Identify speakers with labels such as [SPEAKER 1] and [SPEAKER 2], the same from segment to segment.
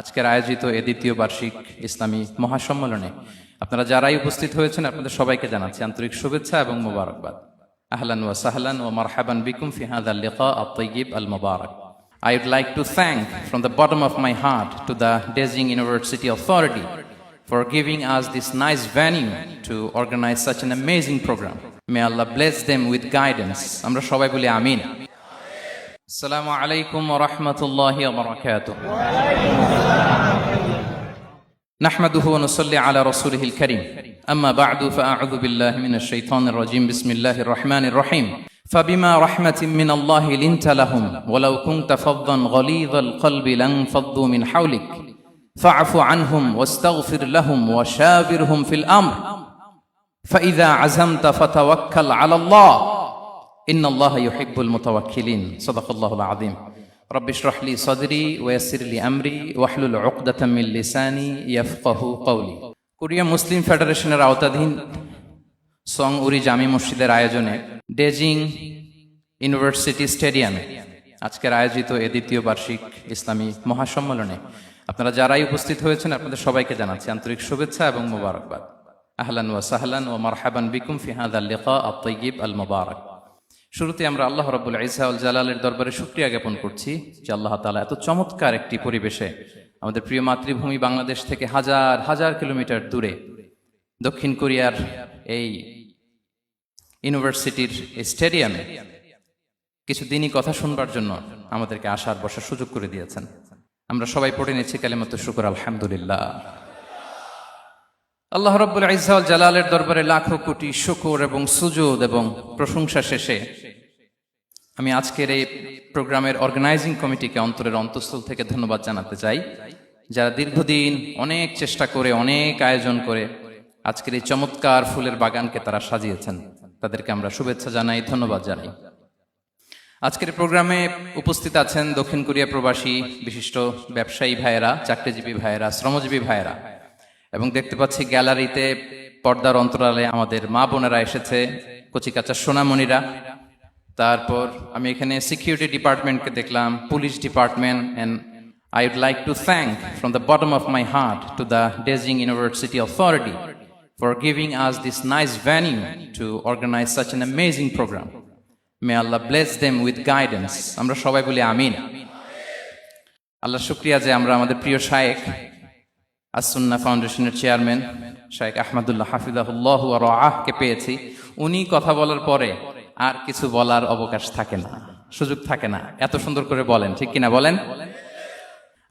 [SPEAKER 1] আজকের আয়োজিত এ দ্বিতীয় বার্ষিক ইসলামী মহাসম্মেলনে আপনারা যারাই উপস্থিত হয়েছেন আপনাদের সবাইকে জানাচ্ছি আন্তরিক শুভেচ্ছা এবং মোবারকবাদ। আহলান ওয়া সাহলান ওয়া মারহাবান বিকুম ফি হাযাল লিকা আত-তাইয়্যিব আল-মুবারাক। I would like to thank from the bottom of my heart to the Dezing University Authority for giving us this nice venue to organize such an amazing program. May Allah bless them with guidance. Amra shobai boli amin. Assalamu alaikum wa rahmatullahi wa barakatuh. نحمده ونصلي على رسوله الكريم أما بعد فأعوذ بالله من الشيطان الرجيم بسم الله الرحمن الرحيم فبما رحمة من الله لنت لهم ولو كنت فظا غليظ القلب لانفضوا من حولك فاعف عنهم واستغفر لهم وشاورهم في الأمر فإذا عزمت فتوكل على الله إن الله يحب المتوكلين صدق الله العظيم رب اشرح لي صدري ويسر لي أمري واحلل عقدة من لساني يفقه قولي Korea মুসলিম ফেডারেশনের আওতাধীন song উরি জামি মসজিদের আয়োজনে ডেজিং university স্টেডিয়ামে আজকের আয়োজিত এ দ্বিতীয় বার্ষিক ইসলামী মহাসম্মেলনে আপনারা যারাই উপস্থিত হয়েছেন আপনাদের সবাইকে জানাচ্ছি আন্তরিক শুভেচ্ছা এবং মোবারকবাদ। আহলান ওয়া সাহলান ওয়া মারহাবান বিকুম ফি হাযাল লিকা আত-তাইয়্যিব আল-মুবারাক। শুরুতে আমরা আল্লাহ রাব্বুল ইজ্জা ওয়াল জালালের দরবারে শুকরিয়া জ্ঞাপন করছি যে আল্লাহ তাআলা এত চমৎকার একটি পরিবেশে আমাদের প্রিয় মাতৃভূমি বাংলাদেশ থেকে হাজার হাজার কিলোমিটার দূরে দক্ষিণ কোরিয়ার এই ইউনিভার্সিটির স্টেডিয়ামে কিছু দিনই কথা শুনবার জন্য আমাদেরকে আসার বসার সুযোগ করে দিয়েছেন। আমরা সবাই পড়ে নিচ্ছি কালিমাতুশ শুকর আলহামদুলিল্লাহ। আল্লাহ রাব্বুল ইজ্জা ওয়াল জালালের দরবারে লাখো কোটি শুকর এবং সুজুদ এবং প্রশংসা শেষে আমি আজকের এই প্রোগ্রামের অর্গানাইজিং কমিটিকে অন্তরের অন্তঃস্থল থেকে ধন্যবাদ জানাতে চাই, যারা দীর্ঘদিন অনেক চেষ্টা করে অনেক আয়োজন করে আজকের এই চমৎকার ফুলের বাগানকে তারা সাজিয়েছেন। তাদেরকে আমরা শুভেচ্ছা জানাই, ধন্যবাদ জানাই। আজকের প্রোগ্রামে উপস্থিত আছেন দক্ষিণ কোরিয়া প্রবাসী বিশিষ্ট ব্যবসায়ী ভাইয়েরা, চাকরিজীবী ভাইয়েরা, শ্রমজীবী ভাইয়েরা, এবং দেখতে পাচ্ছি গ্যালারিতে পর্দার অন্তরালে আমাদের মা বোনেরা এসেছে, কচিকাচা সোনামণিরা। তারপর আমি এখানে সিকিউরিটি ডিপার্টমেন্টকে দেখলাম, police department, and I would like to thank from the bottom of my heart to the Dezing University Authority for giving us this nice venue to organize such an amazing program. May Allah bless them with guidance. Amra shobai boli amin. Allah shukriya je amra amader priyo shaykh as-Sunnah ফাউন্ডেশনের chairman শাইখ আহমদুল্লাহ হাফিজাহুল্লাহ ওয়া রাআহ কে পেয়েছি। উনি কথা বলার পরে আর কিছু বলার অবকাশ থাকে না, সুযোগ থাকে না, এত সুন্দর করে বলেন, ঠিক কিনা বলেন?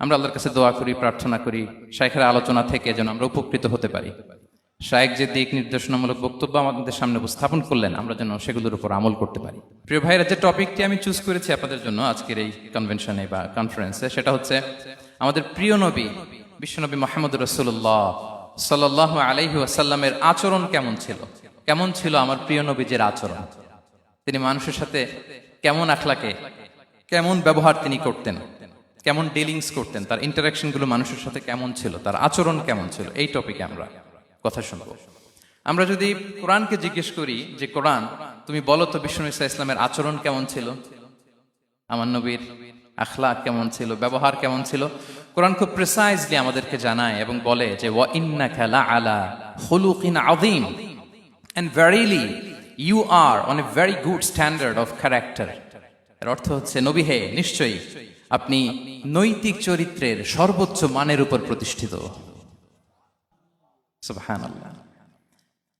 [SPEAKER 1] আমরা আল্লাহর কাছে দোয়া করি, প্রার্থনা করি শাইখের আলোচনা থেকে যেন আমরা উপকৃত হতে পারি। শাইখ যে দিক নির্দেশনামূলক বক্তব্য আমাদের সামনে উপস্থাপন করলেন আমরা যেন সেগুলোর উপর আমল করতে পারি। প্রিয় ভাইরা, যে টপিকটি আমি চুজ করেছি আপনাদের জন্য আজকের এই কনভেনশনে বা কনফারেন্সে, সেটা হচ্ছে আমাদের প্রিয় নবী বিশ্বনবী মুহাম্মদ রাসূলুল্লাহ সাল্লাল্লাহু আলাইহি ওয়াসাল্লামের আচরণ কেমন ছিল। কেমন ছিল আমার প্রিয় নবীজির আচরণ? তিনি মানুষের সাথে কেমন আখলাকে, কেমন ব্যবহার তিনি করতেন, কেমন ডিলিংস করতেন, তার ইন্টারাকশন গুলো মানুষের সাথে কেমন ছিল, তার আচরণ কেমন ছিল, এই টপিকে আমরা কথা শুনবো। আমরা যদি কোরআনকে জিজ্ঞেস করি যে কোরআন তুমি বলো তো বিশ্বনবী সাল্লাল্লাহু আলাইহি ওয়াসাল্লামের আচরণ কেমন ছিল, আমার নবীর আখলাক কেমন ছিল, ব্যবহার কেমন ছিল, কোরআন খুব প্রিসাইজলি আমাদেরকে জানায় এবং বলে যে ওয়া ইন্নাকা লাআলা খুলুকিন আযীম, and verily you are on a very good standard of character. এর অর্থ হচ্ছে নবী হে, নিশ্চয়ই আপনি নৈতিক চরিত্রের সর্বোচ্চ মানের উপর প্রতিষ্ঠিত। সুবহানাল্লাহ।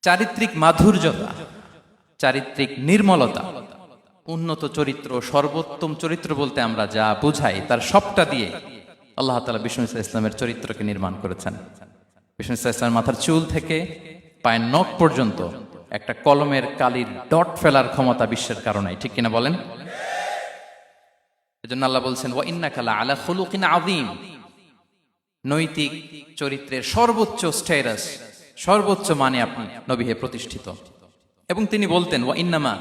[SPEAKER 1] চারিত্রিক মাধুর্যতা, চারিত্রিক নির্মলতা, উন্নত চরিত্র, সর্বোত্তম চরিত্র বলতে আমরা যা বুঝাই তার সবটা দিয়ে আল্লাহ তাআলা বিষ্ণু ইসলামের চরিত্রকে নির্মাণ করেছেন। বিষ্ণু ইসলামের মাথার চুল থেকে পায়ের নখ পর্যন্ত একটা কলমের কালির ডট ফেলার ক্ষমতা বিশ্বের কারণে, ঠিক কিনা বলেন? এজন্য আল্লাহ বলছেন ওয়া ইন্নাকা লাআলা খুলুকিন আযীম, নৈতিক চরিত্রের সর্বোচ্চ স্ট্যাটাস, সর্বোচ্চ মানে আপনি নবী হে প্রতিষ্ঠিত। এবং তিনি বলতেন ওয়া ইন্নামা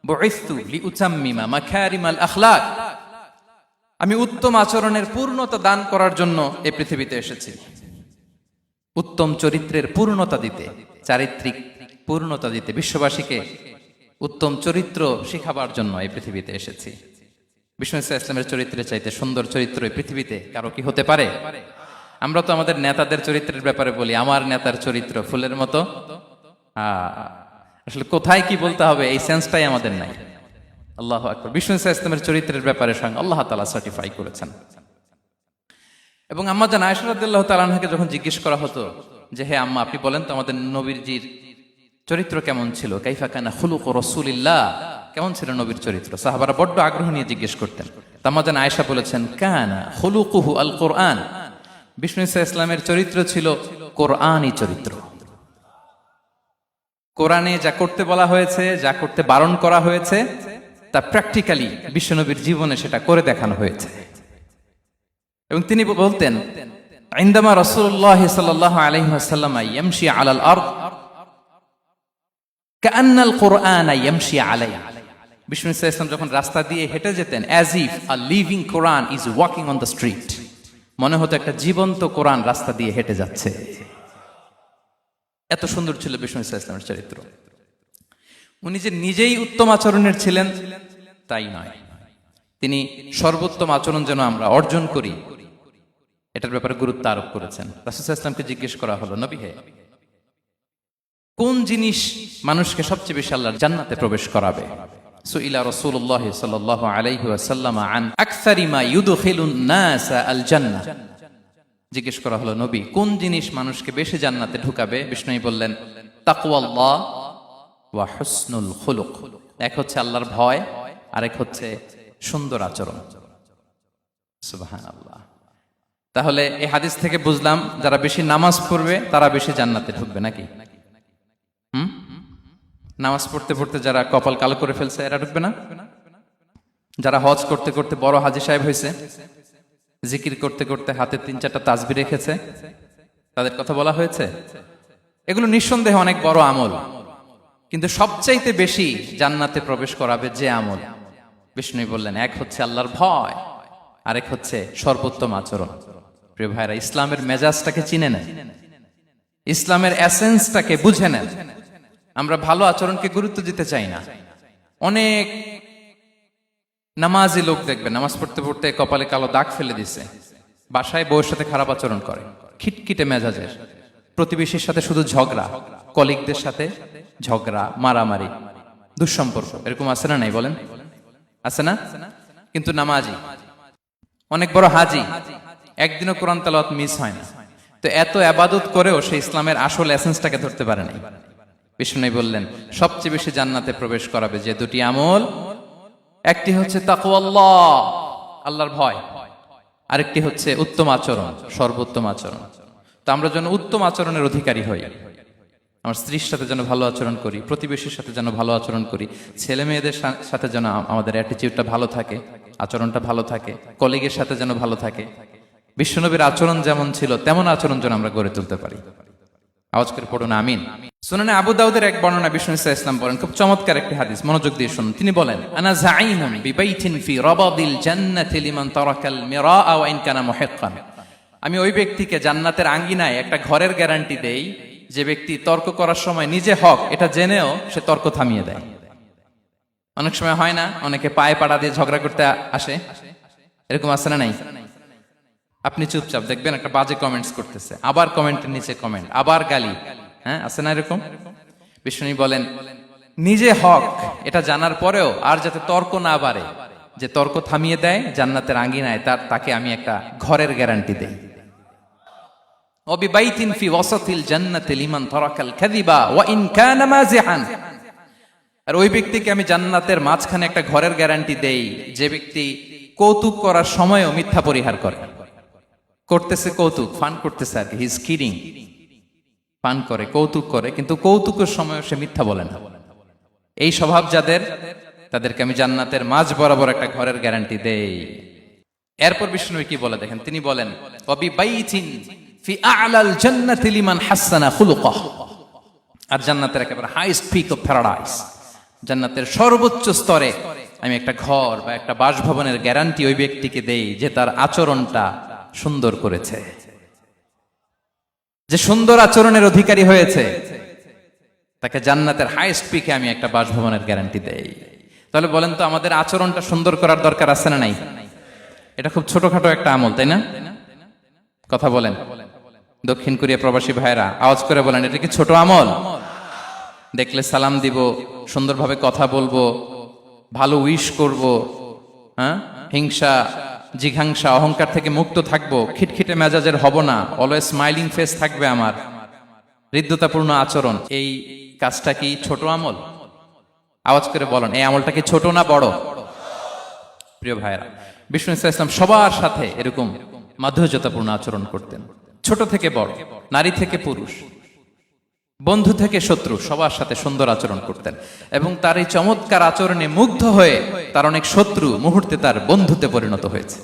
[SPEAKER 1] বুইসতু লিউতাম্মিমা মাকারিমাল আখলাক, আমি উত্তম আচরণের পূর্ণতা দান করার জন্য এই পৃথিবীতে এসেছি, উত্তম চরিত্রের পূর্ণতা দিতে, চারিত্রিক পূর্ণতা দিতে, বিশ্ববাসীকে উত্তম চরিত্র শিখাবার জন্য এই পৃথিবীতে এসেছি। বিষ্ণু ইসলামের চরিত্রের চাইতে সুন্দর চরিত্র এই পৃথিবীতে কারো কি হতে পারে? আমরা তো আমাদের নেতাদের চরিত্রের ব্যাপারে বলি, আমার নেতার চরিত্র ফুলের মতো। আসলে কোথায় কি বলতে হবে এই সেন্সটাই আমাদের নাই। আল্লাহু আকবার। বিষ্ণু ইসলামের চরিত্রের ব্যাপারে স্বয়ং আল্লাহ তাআলা সার্টিফাই করেছেন। এবং আম্মা জান আয়েশা রাদিয়াল্লাহু তাআলা আনহাকে যখন জিজ্ঞেস করা হতো যে হে আম্মা, আপনি বলেন তো আমাদের নবীজির চরিত্র কেমন ছিল, কাইফা কানা খুলুক রাসূলিল্লাহ, কেমন ছিল নবীর চরিত্র, সাহাবারা বড্ড আগ্রহ নিয়ে জিজ্ঞেস করতেন। আম্মা জান আয়েশা বলেছেন কানা খুলুকুহু আল কোরআন, বিষ্ণু ইসলামের চরিত্র ছিল কোরআনই চরিত্র। কোরআনে যা করতে বলা হয়েছে, যা করতে বারণ করা হয়েছে, তা প্র্যাকটিক্যালি বিশ্বনবীর জীবনে সেটা করে দেখানো হয়েছে। এবং তিনি বলতেন ইনদামা রাসূলুল্লাহ সাল্লাল্লাহু আলাইহি ওয়াসাল্লাম ইয়ামশি আলাল আরদ কাআন্নাল কুরআনা ইয়ামশি আলাইহি, বিষ্ণু ইসলাম যখন রাস্তা দিয়ে হেঁটে যেতেন as if a living Quran is walking on the street, মনে হতো একটা জীবন্ত কোরআন রাস্তা দিয়ে হেঁটে যাচ্ছে। এত সুন্দর ছিল বিষ্ণু ইসলামের চরিত্র। উনি যে নিজেই উত্তম আচরণের ছিলেন তাই নয়, তিনি সর্বোত্তম আচরণ যেন আমরা অর্জন করি এটার ব্যাপারে গুরুত্ব আরোপ করেছেন। রাসূল সাল্লাল্লাহু আলাইহি ওয়াসাল্লামকে জিজ্ঞেস করা হলো, নবী হে, কোন জিনিস মানুষকে সবচেয়ে বেশি আল্লাহর জান্নাতে প্রবেশ করাবে? সুইলা রাসূলুল্লাহ সাল্লাল্লাহু আলাইহি ওয়াসাল্লাম আন আকসারি মা ইউদখিলুন নাস আল জান্নাহ, জিজ্ঞেস করা হলো নবী কোন জিনিস মানুষকে বেশি জান্নাতে ঢুকাবে? বিষ্ণু বললেন তাকওয়াল্লাহ ওয়া হুসনুল খুলুক, এক হচ্ছে আল্লাহর ভয়, আরেক হচ্ছে সুন্দর আচরণ। সুবহানাল্লাহ। তাহলে এই হাদিস থেকে বুঝলাম যারা বেশি নামাজ পড়বে তারা বেশি জান্নাতে ঢুকবে নাকি? নামাজ পড়তে পড়তে যারা কপাল কালো করে ফেলছে এরা ঢুকবে না? যারা হজ করতে করতে বড় হাজী সাহেব হয়েছে, জিকির করতে করতে হাতে 3-4টা তাসবিহ রেখেছে, তাদের কথা বলা হয়েছে। এগুলো নিঃসন্দেহে অনেক বড় আমল, কিন্তু সবচাইতে বেশি জান্নাতে প্রবেশ করাবে যে আমল, বিষ্ণু বললেন এক হচ্ছে আল্লাহর ভয়, আরেক হচ্ছে সর্বোত্তম আচরণ। প্রিয় ভাইরা, ইসলামের মেজাজটাকে চিনে নেন, ইসলামের এসেন্সটাকে বুঝে নেন। আমরা ভালো আচরণকে গুরুত্ব দিতে চাই না। অনেক নামাজি লোক দেখবেন নামাজ পড়তে পড়তে কপালে কালো দাগ ফেলে দিছে, বাসায় বউয়ের সাথে খারাপ আচরণ করে, খিটখিটে মেজাজের, প্রতিবেশীর সাথে শুধু ঝগড়া, কলিগদের সাথে ঝগড়া, মারামারি, দুঃসম্পর্ক, এরকম আছে না নাই বলেন? আছে না? কিন্তু নামাজি, অনেক বড় হাজি, একদিনও কোরআন তেলাওয়াত মিস হয় না, তো এত ইবাদত করেও সে ইসলামের আসল এসেন্সটাকে ধরতে পারে নাই। বিষ্ণু বললেন সবচেয়ে বেশি জান্নাতে প্রবেশ করাবে যে দুটি আমল, একটি হচ্ছে তাকওয়াল্লাহ, আল্লাহর ভয়, আরেকটি হচ্ছে উত্তম আচরণ, সর্বোত্তম আচরণ। তো আমরা যেন উত্তম আচরণের অধিকারী হই, আমার স্ত্রীর সাথে যেন ভালো আচরণ করি, প্রতিবেশীর সাথে যেন ভালো আচরণ করি, ছেলে মেয়েদের সাথে যেন আমাদের অ্যাটিটিউডটা ভালো থাকে, আচরণটা ভালো থাকে, কলিগের সাথে যেন ভালো থাকে। বিশ্বনবীর আচরণ যেমন ছিল তেমন আচরণ যেন আমরা গড়ে তুলতে পারি। আওয়াজ করে পড়ুন আমিন। সুনানে আবু দাউদের এক বর্ণনা বিষ্ণু ইসলাম বলেন, খুব চমৎকার একটি হাদিস, মনোযোগ দিয়ে শুনুন। তিনি বলেন আনা যাঈমুন বিবাইতিন ফি রাবাদিল জান্নাতি লিমান তারাকাল মিরাআ ওয়া ইন কানা মুহিক্কান, আমি ওই ব্যক্তিকে জান্নাতের আঙ্গিনায় একটা ঘরের গ্যারান্টি দেই যে ব্যক্তি তর্ক করার সময় নিজে হক এটা জেনেও সে তর্ক থামিয়ে দেয়। অনেক সময় হয় না, অনেকে পায়ে পাড়া দিয়ে ঝগড়া করতে আসে, এরকম আছে না নাই? আপনি চুপচাপ দেখবেন একটা বাজে কমেন্টস করতেছে, আবার কমেন্টের নিচে কমেন্ট, আবার গালি, হ্যাঁ আছে না এরকম? বিষ্ণু বলেন নিজে হক এটা জানার পরেও আর যাতে তর্ক না বাড়ে, যে তর্ক থামিয়ে দেয় জান্নাতের আঙ্গিনায়, তাকে আমি একটা ঘরের গ্যারান্টি দেই। ওয়াবিবাইতিন ফি ওয়াসাতিল জান্নাতি লিমান তারাকাল কাযিবা ওয়া ইন কানা মাযিহান, আর ওই ব্যক্তিকে আমি জান্নাতের মাঝখানে একটা ঘরের গ্যারান্টি দেই যে ব্যক্তি কৌতুক করার সময়ও মিথ্যা পরিহার করে। করতেছে কৌতুক, ফান করতেছে আর কি, হি ইজ কিডিং, ফান করে, কৌতুক করে, কিন্তু কৌতুকের সময়ও সে মিথ্যা বলে না। এই স্বভাব যাদের, তাদেরকে আমি জান্নাতের মাঝ বরাবর একটা ঘরের গ্যারান্টি দেই। এরপর বিষ্ণু কি বলে দেখেন, তিনি বলেন ওয়াবিবাইতিন ফি আ'লাল জান্নাতি লিমান হাসানা খুলুকাহু, আর জান্নাতের একেবারে হাইস্ট পিক অফ প্যারাডাইস, জান্নাতের সর্বোচ্চ স্তরে আমি একটা ঘর বা একটা বাসভবনের গ্যারান্টি ওই ব্যক্তিকে দেই যে তার আচরণটা সুন্দর করেছে, যে সুন্দর আচরণের অধিকারী হয়েছে, তাকে জান্নাতের হাইস্ট পিকে আমি একটা বাসভবনের গ্যারান্টি দেই। তাহলে বলেন তো আমাদের আচরণটা সুন্দর করার দরকার আছে না নাই? এটা খুব ছোটখাটো একটা আমল, তাই না? কথা বলেন। দক্ষিণ কোরিয়া প্রবাসী ভাইরা আওয়াজ করে বলেন, এটা কি ছোট আমল? দেখলে সালাম দিব, সুন্দরভাবে কথা বলবো, ভালো উইশ করব, হ্যাঁ, হিংসা জিঘাংসা অহংকার থেকে মুক্ত থাকবো, খিটখিটে মেজাজের হব না, অলওয়েজ স্মাইলিং ফেস থাকবে আমার, হৃদ্যতাপূর্ণ আচরণ। এই কাজটা কি ছোট আমল? আওয়াজ করে বলেন, এই আমলটা কি ছোট না বড়? প্রিয় ভাইরা, বিষ্ণু ইসলাম সবার সাথে এরকম মাধুর্যতাপূর্ণ আচরণ করতেন, ছোট থেকে বড়, নারী থেকে পুরুষ, বন্ধু থেকে শত্রু, সবার সাথে সুন্দর আচরণ করতেন। এবং তার এই চমৎকার আচরণে মুগ্ধ হয়ে তার অনেক শত্রু মুহূর্তে তার বন্ধুতে পরিণত হয়েছে।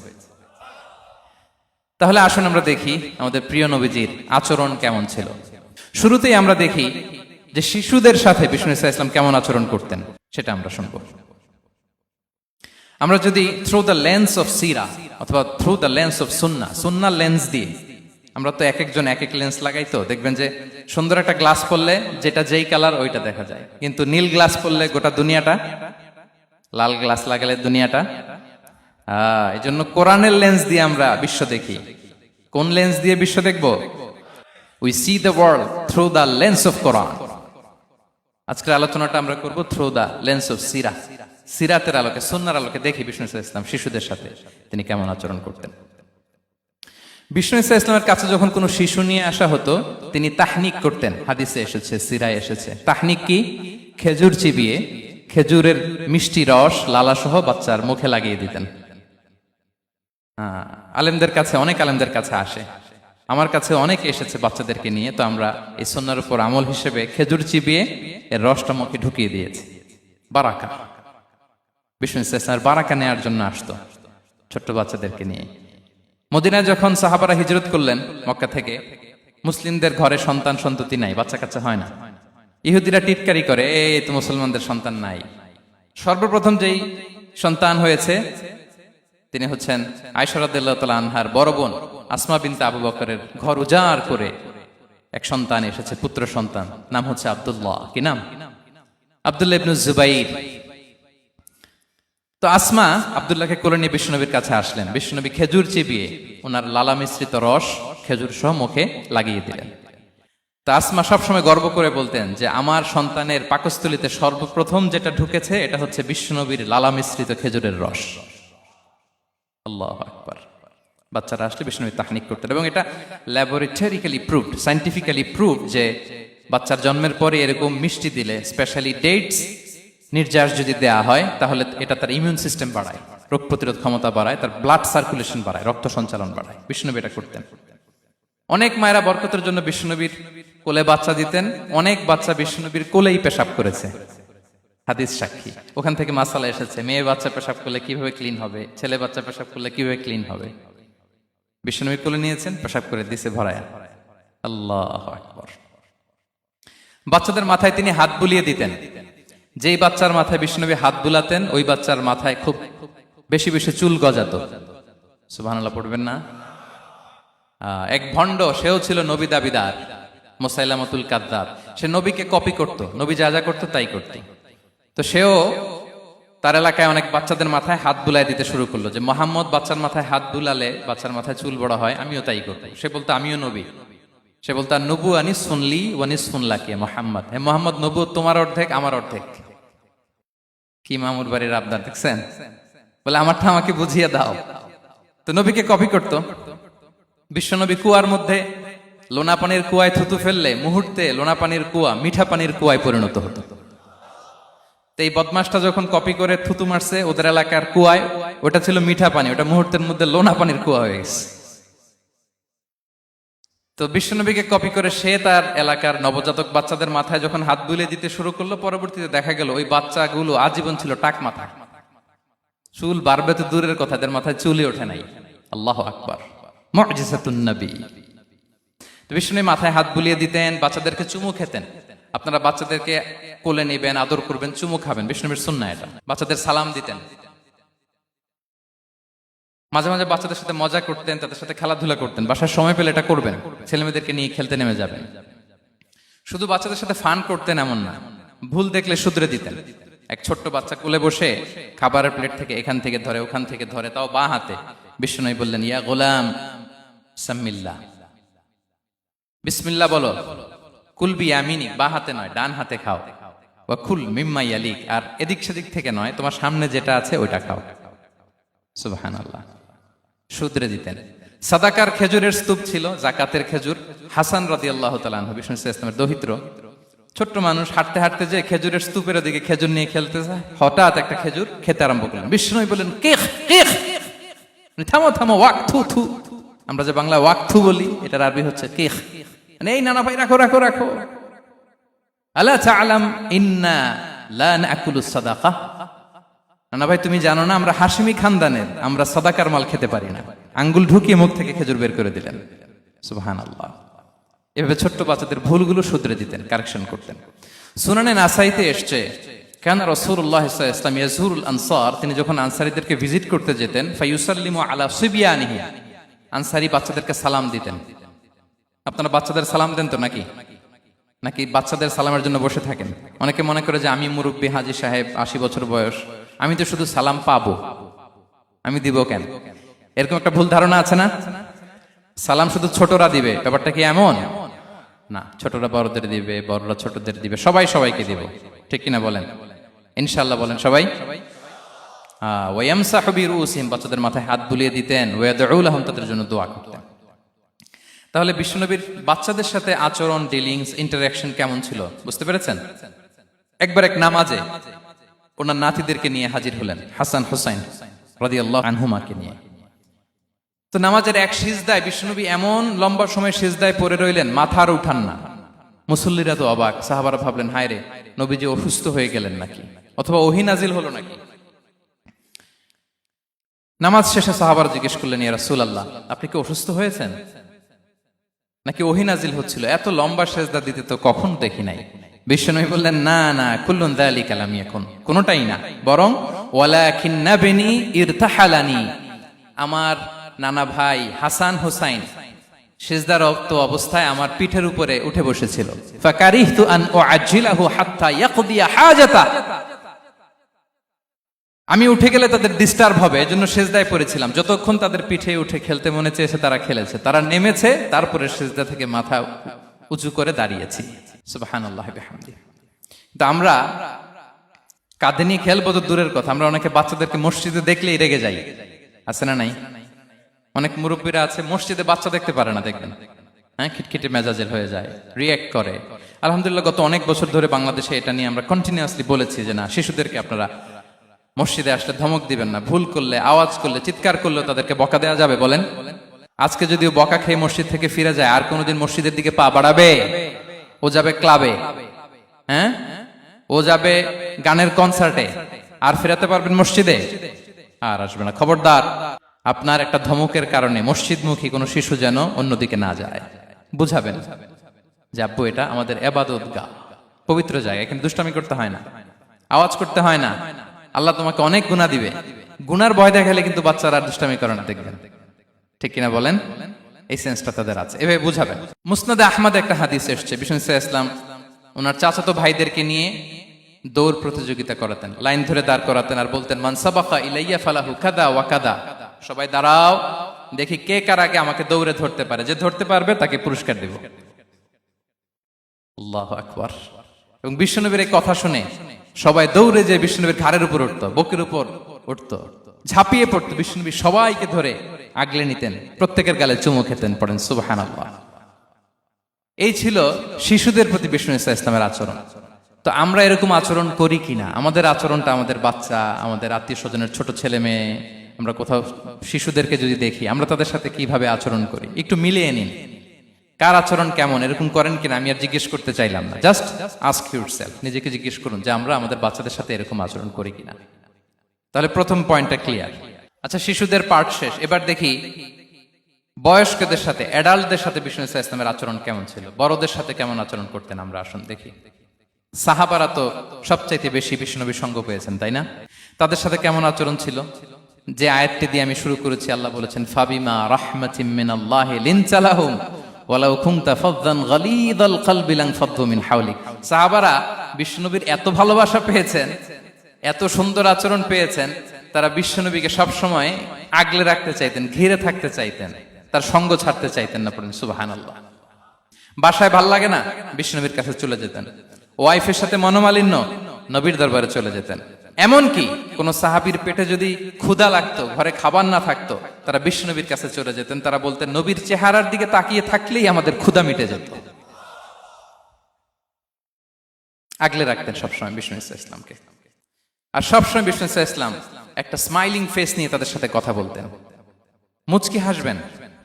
[SPEAKER 1] তাহলে আসুন আমরা দেখি আমাদের প্রিয় নবীজির আচরণ কেমন ছিল। শুরুতেই আমরা দেখি যে শিশুদের সাথে বিষ্ণু ইসলাম কেমন আচরণ করতেন, সেটা আমরা শুনব। আমরা যদি থ্রু দ্য লেন্স অফ সিরা অথবা through the lens of Sunnah lens দিয়ে, আমরা তো এক একজন এক এক লেন্স লাগাই, তো দেখবেন যে সুন্দর একটা গ্লাস পরলে যেটা যেই কালার ওইটা দেখা যায়, কিন্তু নীল গ্লাস পরলে গোটা দুনিয়াটা, লাল গ্লাস লাগালে দুনিয়াটা। এই জন্য কোরআনের লেন্স দিয়ে আমরা বিশ্ব দেখি। কোন লেন্স দিয়ে বিশ্ব দেখব? We see the world through the lens of Quran. আজকের আলোচনাটা আমরা করব থ্রু দ্য লেন্স অফ সিরা, সিরাতের আলোকে, সুন্নাহর আলোকে দেখি বিষ্ণু ইসলাম শিশুদের সাথে তিনি কেমন আচরণ করতেন। বিষ্ণু ইসলামের কাছে যখন কোনো শিশু নিয়ে আসা হতো, তিনি তাহনিক করতেন। হাদিসে এসেছে, সিরায় এসেছে। তাহনিক কি? খেজুর চিবিয়ে খেজুরের মিষ্টি রস লালাসহ বাচ্চার মুখে লাগিয়ে দিতেন। আলেমদের কাছে, অনেক আলেমদের কাছে আসে, আমার কাছে অনেকে এসেছে বাচ্চাদেরকে নিয়ে, তো আমরা এই সুন্নাহর উপর আমল হিসেবে খেজুর চিবিয়ে এর রসটা মুখে ঢুকিয়ে দিয়েছি। বারাকা, বিষ্ণু ইসলামের বারাকা নেওয়ার জন্য আসতো ছোট্ট বাচ্চাদেরকে নিয়ে। মদিনায় যখন সাহাবারা হিজরত করলেন মক্কা থেকে, মুসলিমদের ঘরে সন্তান সন্ততি নাই, বাচ্চা কাচ্চা হয় না। ইহুদিরা টিটকারি করে, এই তো মুসলমানদের সন্তান নাই। সর্বপ্রথম যেই সন্তান হয়েছে তিনি হচ্ছেন আয়েশা রাদিয়াল্লাহু তাআলা আনহার বড় বোন আসমা বিনতে আবু বকরের ঘর উজাড় করে এক সন্তান এসেছে, পুত্র সন্তান, নাম হচ্ছে আব্দুল্লাহ। কি নাম? আব্দুল্লাহ ইবনে জুবাইর। তো আসমা আব্দুল্লাহকে কোলে নিয়ে বিশ্বনবীর কাছে আসলেন। বিশ্বনবী খেজুর চিবিয়ে ওনার লালা মিশ্রিত রস খেজুর সহ মুখে লাগিয়ে দিলেন। তা আসমা সবসময় গর্ব করে বলতেন যে আমার সন্তানের পাকস্থলীতে সর্বপ্রথম যেটা ঢুকেছে এটা হচ্ছে বিশ্বনবীর লালা মিশ্রিত খেজুরের রস। আল্লাহু আকবার। বাচ্চারা আসলে বিশ্বনবী তাহনিক করতেন, এবং এটা ল্যাবরেটরিক্যালি প্রুভড, সায়েন্টিফিক্যালি প্রুভড যে বাচ্চার জন্মের পরে এরকম মিষ্টি দিলে, স্পেশালি ডেটস নির্যাস যদি দেয়া হয়, তাহলে এটা তার ইমিউন সিস্টেম বাড়ায়, রোগ প্রতিরোধ ক্ষমতা বাড়ায়, তার ব্লাড সার্কুলেশন বাড়ায়, রক্ত সঞ্চালন বাড়ায়। বিষ্ণুনবী এটা করতেন। অনেক মায়েরা বরকতের জন্য বিষ্ণুনবীর কোলে বাচ্চা দিতেন। অনেক বাচ্চা বিষ্ণুনবীর কোলেই পেশাব করেছে, হাদিস সাক্ষী। ওখান থেকে মাসালা এসেছে, মেয়ে বাচ্চা পেশাব করলে কিভাবে ক্লিন হবে, ছেলে বাচ্চা পেশাব করলে কিভাবে ক্লিন হবে। বিষ্ণুনবী কোলে নিয়েছেন, পেশাব করে দিছে ভরায়া। আল্লাহু আকবার। বাচ্চাদের মাথায় তিনি হাত বুলিয়ে দিতেন। যেই বাচ্চার মাথায় বিষ্ণুনবী হাত বুলাতেন, ওই বাচ্চার মাথায় খুব বেশি বেশি চুল গজাতো। সুবহানাল্লাহ পড়বেন না? এক ভণ্ড, সেও ছিল নবী দাবিদার, মুসাইলামাতুল কাযযাব। সে নবীকে কপি করত, নবী যা যা করতো তাই করত। তো সেও তার এলাকায় অনেক বাচ্চাদের মাথায় হাত বুলাই দিতে শুরু করলো, যে মোহাম্মদ বাচ্চার মাথায় হাত বুলালে বাচ্চার মাথায় চুল বড় হয়, আমিও তাই করব। সে বলতো আমিও নবী। সে বলতো নবু আনিস শুনলি ওয়ানিস শুনলাকে মোহাম্মদ, হে মোহাম্মদ, নবু তোমার অর্ধেক আমার অর্ধেক। কি মামুর বাড়ির আবদার দেখছেন? বলে আমারটা আমাকে বুঝিয়ে দাও। তো নবীকে কপি করত। বিশ্বনবী কুয়ার মধ্যে লোনা পানির কুয়ায় থুতু ফেললে মুহূর্তে লোনা পানির কুয়া মিঠা পানির কুয়ায় পরিণত হতো। তো এই বদমাসটা যখন কপি করে থুতু মারছে ওদের এলাকার কুয়ায়, ওটা ছিল মিঠা পানি, ওটা মুহূর্তের মধ্যে লোনা পানির কুয়া হয়ে গেছে। তো বিশ্বনবীকে কপি করে সে তার এলাকার নবজাতক বাচ্চাদের মাথায় যখন হাত বুলিয়ে দিতে শুরু করলো, পরবর্তীতে দেখা গেল ওই বাচ্চাগুলো আজীবন ছিল টাক মাথা। চুল বাড়বে তো দূরের কথা, এদের মাথায় চুলই ওঠে নাই। আল্লাহু আকবার, মুজিজাতুন নবী। তো বিষ্ণু মাথায় হাত বুলিয়ে দিতেন, বাচ্চাদেরকে চুমু খেতেন। আপনারা বাচ্চাদেরকে কোলে নেবেন, আদর করবেন, চুমু খাবেন, বিষ্ণুবীর সুন্নাহ এটা। বাচ্চাদের সালাম দিতেন। মাঝে মাঝে বাচ্চাদের সাথে মজা করতেন, তাদের সাথে খেলাধুলা করতেন। বাসার সময় পেলে এটা করবেন, ছেলেমেয়েদেরকে নিয়ে খেলতে নেমে যাবেন। শুধু বাচ্চাদের সাথে ফান করতেন এমন না, ভুল দেখলে শুধরে দিতেন। এক ছোট্ট বাচ্চা কোলে বসে খাবারের প্লেট থেকে এখান থেকে ধরে ওখান থেকে ধরে, তাও বাঁ হাতে। বিষ্ণু বললেন, ইয়া গোলাম সাম্মিল্লাহ, বিসমিল্লাহ বলো, কুল বিয়ামিনিক, বাঁ হাতে নয় ডান হাতে খাও, ওয়া কুল মিম্মা ইয়ালিক, আর এদিক সেদিক থেকে নয়, তোমার সামনে যেটা আছে ওইটা খাও। সুবহানাল্লাহ। শুধরে দিতেন। সাদাকার খেজুরের স্তূপ ছিল, জাকাতের খেজুর। হাসান রাদিয়াল্লাহু তাআলা আনহু, বিষ্ণু ইসলামের দহিত্র, ছোট্ট মানুষ, হাঁটতে হাঁটতে যে খেজুরের স্তূপের দিকে খেজুর নিয়ে খেলতে যায়, হঠাৎ একটা খেজুর খেতে আরম্ভ করলেন। বিষ্ণু বললেন, কেখ কেখ, থামো থামো, ওয়াক থু থু। আমরা যে বাংলা ওয়াক থু বলি, এটার আরবি হচ্ছে কেখ। মানে এই নানা ভাই রাখো রাখো রাখো। আলা তাআলাম ইন্না লা নাকুলুস সাদাকা, নানা ভাই তুমি জানো না আমরা হাশিমি খানদানের, আমরা সাদাকার মাল খেতে পারি না। আঙ্গুল ঢুকিয়ে মুখ থেকে খেজুর বের করে দিলেন। সুবহানাল্লাহ। এভাবে ছোট্ট বাচ্চাদের ভুলগুলো শুধরে দিতেন, কারেকশন করতেন। সুনানে নাসাইতে এসছে, কানা রাসূলুল্লাহ সাল্লাল্লাহু আলাইহি ওয়াসাল্লাম ইয়াজুরুল আনসার, তিনি যখন আনসারীদেরকে ভিজিট করতে যেতেন, ফায়ুসাল্লিমু আলা সিবিয়ানিহি, আনসারী বাচ্চাদেরকে সালাম দিতেন। আপনারা বাচ্চাদের সালাম দেন তো নাকি? নাকি বাচ্চাদের সালামের জন্য বসে থাকেন? অনেকে মনে করে যে আমি মুরব্বী হাজী সাহেব, 80 বছর বয়স, আমি তো শুধু সালাম পাবো, আমি দিব কেন? এরকম একটা ভুল ধারণা আছে না? সালাম শুধু ছোটরা দিবে, ব্যাপারটা কি এমন না? ছোটরা বড়দের দিবে, বড়রা ছোটদের দিবে, সবাই সবাইকে দিবে, ঠিক কিনা বলেন? ইনশাআল্লাহ বলেন সবাই। ওয়ায়ামসাহু বিরুসিহিম, বাচ্চাদের মাথায় হাত বুলিয়ে দিতেন। ওয়ায়াদউ লাহুম, তাদের জন্য দোয়া করতেন। তাহলে বিশ্বনবীর বাচ্চাদের সাথে আচরণ, ডিলিংস, ইন্টারঅ্যাকশন কেমন ছিল বুঝতে পেরেছেন? একবার এক নামাজে ওনার নাতিদেরকে নিয়ে হাজির হলেন, হাসান হুসাইন রাদিয়াল্লাহু আনহুমাকে নিয়ে। তো নামাজের এক সিজদায় বিশ্বনবী এমন লম্বা সময় সিজদায় পড়ে রইলেন, মাথা আর উঠান না। মুসল্লিরা তো অবাক, সাহাবারা ভাবলেন, হায় রে, নবীজি অসুস্থ হয়ে গেলেন নাকি, অথবা ওহী নাজিল হলো নাকি। নামাজ শেষে সাহাবারা জিজ্ঞেস করলেন, ইয়া রাসূলুল্লাহ, আপনি কি অসুস্থ হয়েছেন নাকি ওহী নাজিল হচ্ছিল? এত লম্বা সিজদা দিতে তো কখন দেখি নাই। বিশ্বনবী বললেন, না না, কুল্লুন যালিকা লাম ইয়াকুন, কোনটাই না, বরং ওয়ালাকিন্না বিনি ইরতাহালানি, আমার নানা ভাই হাসান হুসাইন সিজদারত অবস্থায় আমার পিঠের উপরে উঠে বসেছিল। ফাকারিহতু আন উআজ্জিলাহু হাত্তা ইয়াকদিয়া হাজাতা, আমি উঠে গেলে তাদের ডিস্টার্ব হবে, এজন্য সিজদায় পড়েছিলাম। যতক্ষণ তাদের পিঠে উঠে খেলতে মনে চেয়েছে তারা খেলেছে, তারা নেমেছে, তারপরে সিজদা থেকে মাথা উঁচু করে দাঁড়িয়েছি। সুবহানাল্লাহি বিহামদিহি। তো আমরা কাঁধে নিয়ে খেলবো তো দূরের কথা, আমরা অনেকে বাচ্চাদেরকে মসজিদে দেখলেই রেগে যাই, আছে না নাই? অনেক মুরব্বীরা আছে মসজিদে বাচ্চা দেখতে পারে না, দেখবেন, হ্যাঁ, খিটখিটে মেজাজের হয়ে যায়, রিয়্যাক্ট করে। আলহামদুলিল্লাহ গত অনেক বছর ধরে বাংলাদেশে এটা নিয়ে আমরা কন্টিনিউয়াসলি বলেছি যে না, শিশুদেরকে আপনারা মসজিদে আসলে ধমক দিবেন না, ভুল করলে, আওয়াজ করলে, চিৎকার করলে তাদেরকে বকা দেওয়া যাবে? বলেন। আজকে যদিও বকা খেয়ে মসজিদ থেকে ফিরে যায়, আর কোনোদিন মসজিদের দিকে পা বাড়াবে? ও যাবে ক্লাবে, হ্যাঁ, ও যাবে গানের কনসার্টে, আর ফেরাতে পারবেন মসজিদে? আর আসবে না। খবরদার, আপনার একটা ধমকের কারণে মসজিদমুখী কোনো শিশু যেন অন্যদিকে না যায়। বুঝাবেন যে আব্বু, এটা আমাদের ইবাদতগাহ, পবিত্র জায়গা, এখানে দুষ্টামি করতে হয় না, আওয়াজ করতে হয় না, আল্লাহ তোমাকে অনেক গুনাহ দিবে। গুনার ভয় দেখালে কিন্তু বাচ্চারা আর দুষ্টামি করে না, দেখবেন, ঠিক কিনা বলেন? এই সেন্সটা তাদের আছে, এভাবে বুঝাবেন। মুসনাদে আহমদে একটা হাদিস এসেছে, বিষ্ণু ইসলাম ওনার চাচাতো ভাইদেরকে নিয়ে দৌড় প্রতিযোগিতা করাতেন, লাইন ধরে দাঁড় করাতেন, আর বলতেন, মান সাবাকা ইলাইয়া ফালাহু কাদা ওয়া কাদা, সবাই দাঁড়াও, দেখি কে কার আগে আমাকে দৌড়ে ধরতে পারে, যে ধরতে পারবে তাকে পুরস্কার দেব। আল্লাহু আকবার। এবং বিশ্বনবীর এই কথা শুনে সবাই দৌড়ে যে বিশ্বনবীর ঘাড়ের উপর উঠতো, বুকের উপর উঠতো, ঝাঁপিয়ে পড়তো, বিশ্বনবী সবাইকে ধরে আগলে নিতেন, প্রত্যেকের গালে চুমু খেতেন। পড়েন সুবহানাল্লাহ। এই ছিল শিশুদের প্রতি বিষ্ণু ইসলামের আচরণ। তো আমরা এরকম আচরণ করি কিনা? আমাদের আচরণটা আমাদের বাচ্চা, আমাদের আত্মীয় স্বজনের ছোট ছেলে মেয়ে, আমরা কোথাও শিশুদেরকে যদি দেখি, আমরা তাদের সাথে কিভাবে আচরণ করি একটু মিলিয়ে নিন। কার আচরণ কেমন, এরকম করেন কিনা আমি আর জিজ্ঞেস করতে চাইলাম না, জাস্ট আস্ক ইউরসেলফ, নিজেকে জিজ্ঞেস করুন যে আমরা আমাদের বাচ্চাদের সাথে এরকম আচরণ করি কিনা। তাহলে প্রথম পয়েন্টটা ক্লিয়ার। আচ্ছা, শিশুদের পার্ট শেষ, এবার দেখি বয়স্কদের সাথে, অ্যাডাল্টদের সাথে বিষ্ণু ইসলামের আচরণ কেমন ছিল, বড়দের সাথে কেমন আচরণ করতেন। আমরা আসুন দেখি। সাহাবারা তো সবচাইতে বেশি বিষ্ণুনবীর সঙ্গ পেয়েছেন, তাই না? তাদের সাথে কেমন আচরণ ছিল? যে আয়াতটি দিয়ে আমি শুরু করেছি, আল্লাহ বলেছেন, ফাবিমা রাহমাতিম মিনাল্লাহি লিনতা লাহুম ওয়ালাউ কুনতা ফাযযান গালিযাল কলবি লানফাদ্দু মিন হাওলিক। সাহাবারা বিষ্ণুনবীর এত ভালোবাসা পেয়েছেন এত সুন্দর আচরণ পেয়েছেন, তারা বিশ্বনবীকে সবসময় আগলে রাখতে চাইতেন, ঘিরে থাকতে চাইতেন, তার সঙ্গ ছাড়তে চাইতেন না। পড়েন সুবহানাল্লাহ। বাসায় ভাল লাগে না, বিশ্বনবীর কাছে চলে যেতেন। ওয়াইফের সাথে মনোমালিন্য, নবীর দরবারে চলে যেতেন। এমনকি কোন সাহাবীর পেটে যদি ক্ষুধা লাগতো, ঘরে খাবার না থাকতো, তারা বিশ্বনবীর কাছে চলে যেতেন। তারা বলতেন, নবীর চেহারার দিকে তাকিয়ে থাকলেই আমাদের ক্ষুধা মিটে যেত। আগলে রাখতেন সবসময় বিষ্ণু ইসলামকে। আর সবসময় বিষ্ণু ইসলাম একটা স্মাইলিং ফেস নিয়ে তাদের সাথে কথা বলতেন, মুচকি হাসবেন।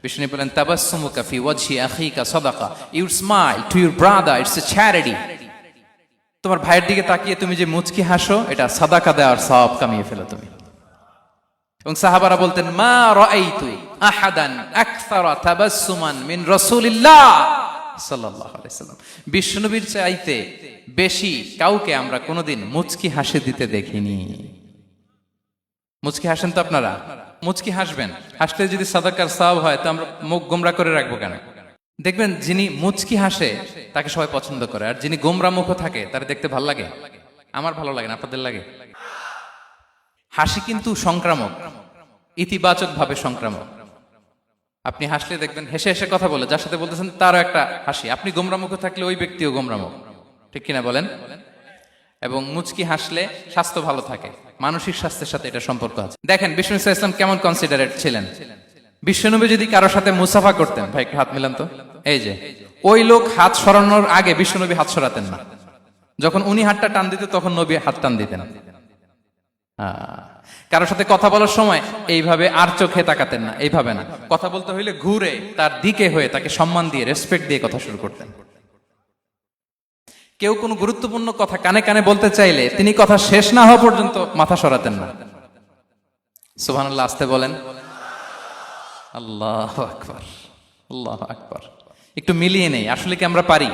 [SPEAKER 1] বিষ্ণু বলেন, তাবাসসুমুকা ফি ওয়াজহি আখিকা সাদাকা, you smile to your brother, it's a charity. তোমার ভাইয়ের দিকে তাকিয়ে তুমি যে মুচকি হাসো, এটা সাদাকা দেওয়ার সওয়াব কামিয়ে ফেলো তুমি। এবং সাহাবারা বলতেন, মা রাআইতু আহাদান আকসারা তাবাসসুমান মিন রাসূলিল্লাহ সাল্লাল্লাহু আলাইহি সাল্লাম। বিশ্বনবীর চাইতে বেশি কাউকে আমরা কোনোদিন মুচকি হাসি দিতে দেখিনি। মুচকি হাসেন তো আপনারা? মুচকি হাসবেন। হাসলে যদি সাদাকার সওয়াব হয়, তো আমরা মুখ গোমরা করে রাখবো কেন? দেখবেন, যিনি মুচকি হাসে তাকে সবাই পছন্দ করে, আর যিনি গোমরা মুখ থাকে তার দেখতে ভালো লাগে। আমার ভালো লাগে না, আপনাদের লাগে? হাসি কিন্তু সংক্রামক, ইতিবাচক ভাবে সংক্রামক। আপনি হাসলে দেখবেন হেসে হেসে কথা বলে, যার সাথে বলতেছেন তারও একটা হাসি। আপনি গোমরা মুখ থাকলে ওই ব্যক্তিও গোমরা মুখ, ঠিক কিনা বলেন? এবং মুচকি হাসলে স্বাস্থ্য ভালো থাকে, মানসিক স্বাস্থ্যের সাথে এটা সম্পর্ক আছে। দেখেন বিষ্ণু ইসলাম কেমন কনসিডারেট ছিলেন। বিশ্বনবী যদি কারোর সাথে মুসাফা করতেন, ভাই একটু হাত মিলান তো, এই যে, ওই লোক হাত সরানোর আগে বিশ্বনবী হাত সরাতেন না। যখন উনি হাতটা টান দিতেন, তখন নবী হাত টান দিতেন। কারোর সাথে কথা বলার সময় এইভাবে আর চোখে তাকাতেন না, এইভাবে না। কথা বলতে হইলে ঘুরে তার দিকে হয়ে তাকে সম্মান দিয়ে, রেসপেক্ট দিয়ে কথা শুরু করতেন। কেউ কোনো গুরুত্বপূর্ণ কথা কানে কানে বলতে চাইলে তিনি কথা শেষ না হওয়া পর্যন্ত মাথা সরাতেন না। সুবহানাল্লাহ, আসতে বলেন। আল্লাহু আকবার, আল্লাহু আকবার। একটু মিলিয়ে নেই, আসলে কি আমরা পারি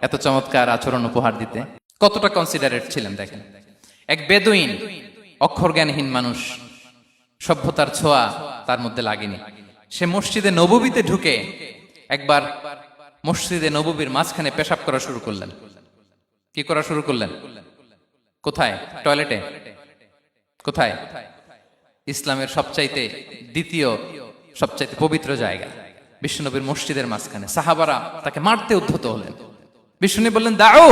[SPEAKER 1] এত চমৎকার আচরণ উপহার দিতে? কতটা কনসিডারেট ছিলেন দেখেন। এক বেদুইন, অক্ষর জ্ঞানহীন মানুষ, সভ্যতার ছোঁয়া তার মধ্যে লাগেনি। সে মসজিদে নববীতে ঢুকে একবার মসজিদে নববীর মাঝখানে পেশাব করা শুরু করলেন। কি করা শুরু করলেন? কোথায়? টয়লেটে? কোথায়? ইসলামের সবচাইতে দ্বিতীয় সবচাইতে পবিত্র জায়গা, বিশ্বনবীর মসজিদের মাঝখানে। সাহাবারা তাকে মারতে উদ্ধত হলেন। বিষ্ণু বললেন, দাও,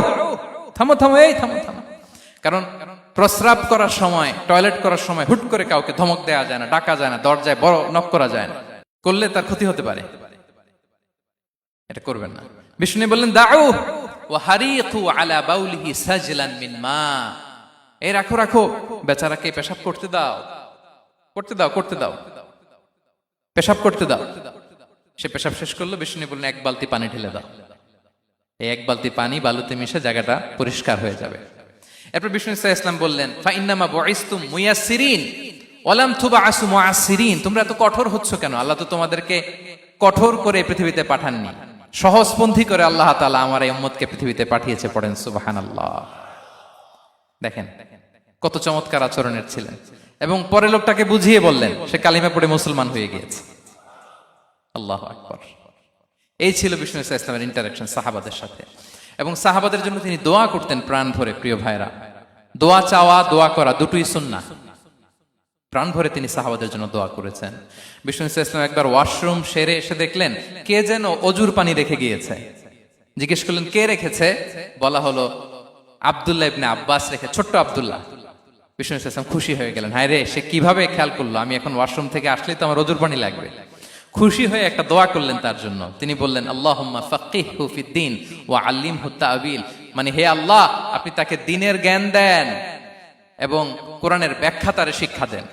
[SPEAKER 1] থামো থামো, এই থামো থামো। কারণ প্রস্রাব করার সময়, টয়লেট করার সময় হুট করে কাউকে ধমক দেওয়া যায় না, ডাকা যায় না, দরজায় বড় নক করা যায় না, করলে তার ক্ষতি হতে পারে। এটা করবেন না। বিষ্ণু বললেন, দাও ওয়া হারিকু আলা বাউলিহি সাজলান মিন মা। এই রাখো রাখো, বেচারাকে পেশাব করতে দাও, করতে দাও, করতে দাও, পেশাব করতে দাও। সে পেশাব শেষ করলো। বিষ্ণু বললেন, এক বালতি পানি ঢেলে দাও। এই এক বালতি পানি বালুতে মিশে জায়গাটা পরিষ্কার হয়ে যাবে। এরপর বিষ্ণু ইসলাম বললেন, ফাইন্নামা বুইসতুম মুয়াসসিরিন ওয়া লাম তুবআসু মুআসসিরিন। তোমরা এত কঠোর হচ্ছ কেন? আল্লাহ তো তোমাদেরকে কঠোর করে পৃথিবীতে পাঠাননি, সহজপন্থী করে আল্লাহ তাআলা আমার এই উম্মতকে পৃথিবীতে পাঠিয়েছে। পড়েন সুবহানাল্লাহ। দেখেন কত চমৎকার আচরণের ছিলেন। এবং পরে লোকটাকে বুঝিয়ে বললেন, সে কালিমা পড়ে মুসলমান হয়ে গিয়েছে। আল্লাহু আকবার। এই ছিল বিষ্ণু ইসলামের ইন্টারাকশন সাহাবাদের সাথে। এবং সাহাবাদের জন্য তিনি দোয়া করতেন প্রাণ ভরে। প্রিয় ভাইরা, দোয়া চাওয়া, দোয়া করা দুটোই সুন্নাহ। প্রাণ ভরে তিনি সাহাবাদের জন্য দোয়া করেছেন। বিষ্ণু ইসলাম একবার ওয়াশরুম সেরে এসে দেখলেন কে যেন অজুর পানি রেখে গিয়েছে। জিজ্ঞেস করলেন, কে রেখেছে? বলা হলো, আব্দুল্লাহ ইবনে আব্বাস রেখে, ছোট্ট আব্দুল্লাহ। বিষ্ণু ইসলাম খুশি হয়ে গেলেন, হায় রে, সে কিভাবে খেয়াল করলো, আমি এখন ওয়াশরুম থেকে আসলেই তো আমার অজুর পানি লাগবে। খুশি হয়ে একটা দোয়া করলেন তার জন্য। তিনি বললেন, আল্লাহুম্মা ফাক্কিহহু ফিদ্দীন ওয়া আল্লিমহু তা'বীল। মানে, হে আল্লাহ, আপনি তাকে দ্বীনের জ্ঞান দেন এবং কোরআনের ব্যাখ্যা তারে শিক্ষা দেন।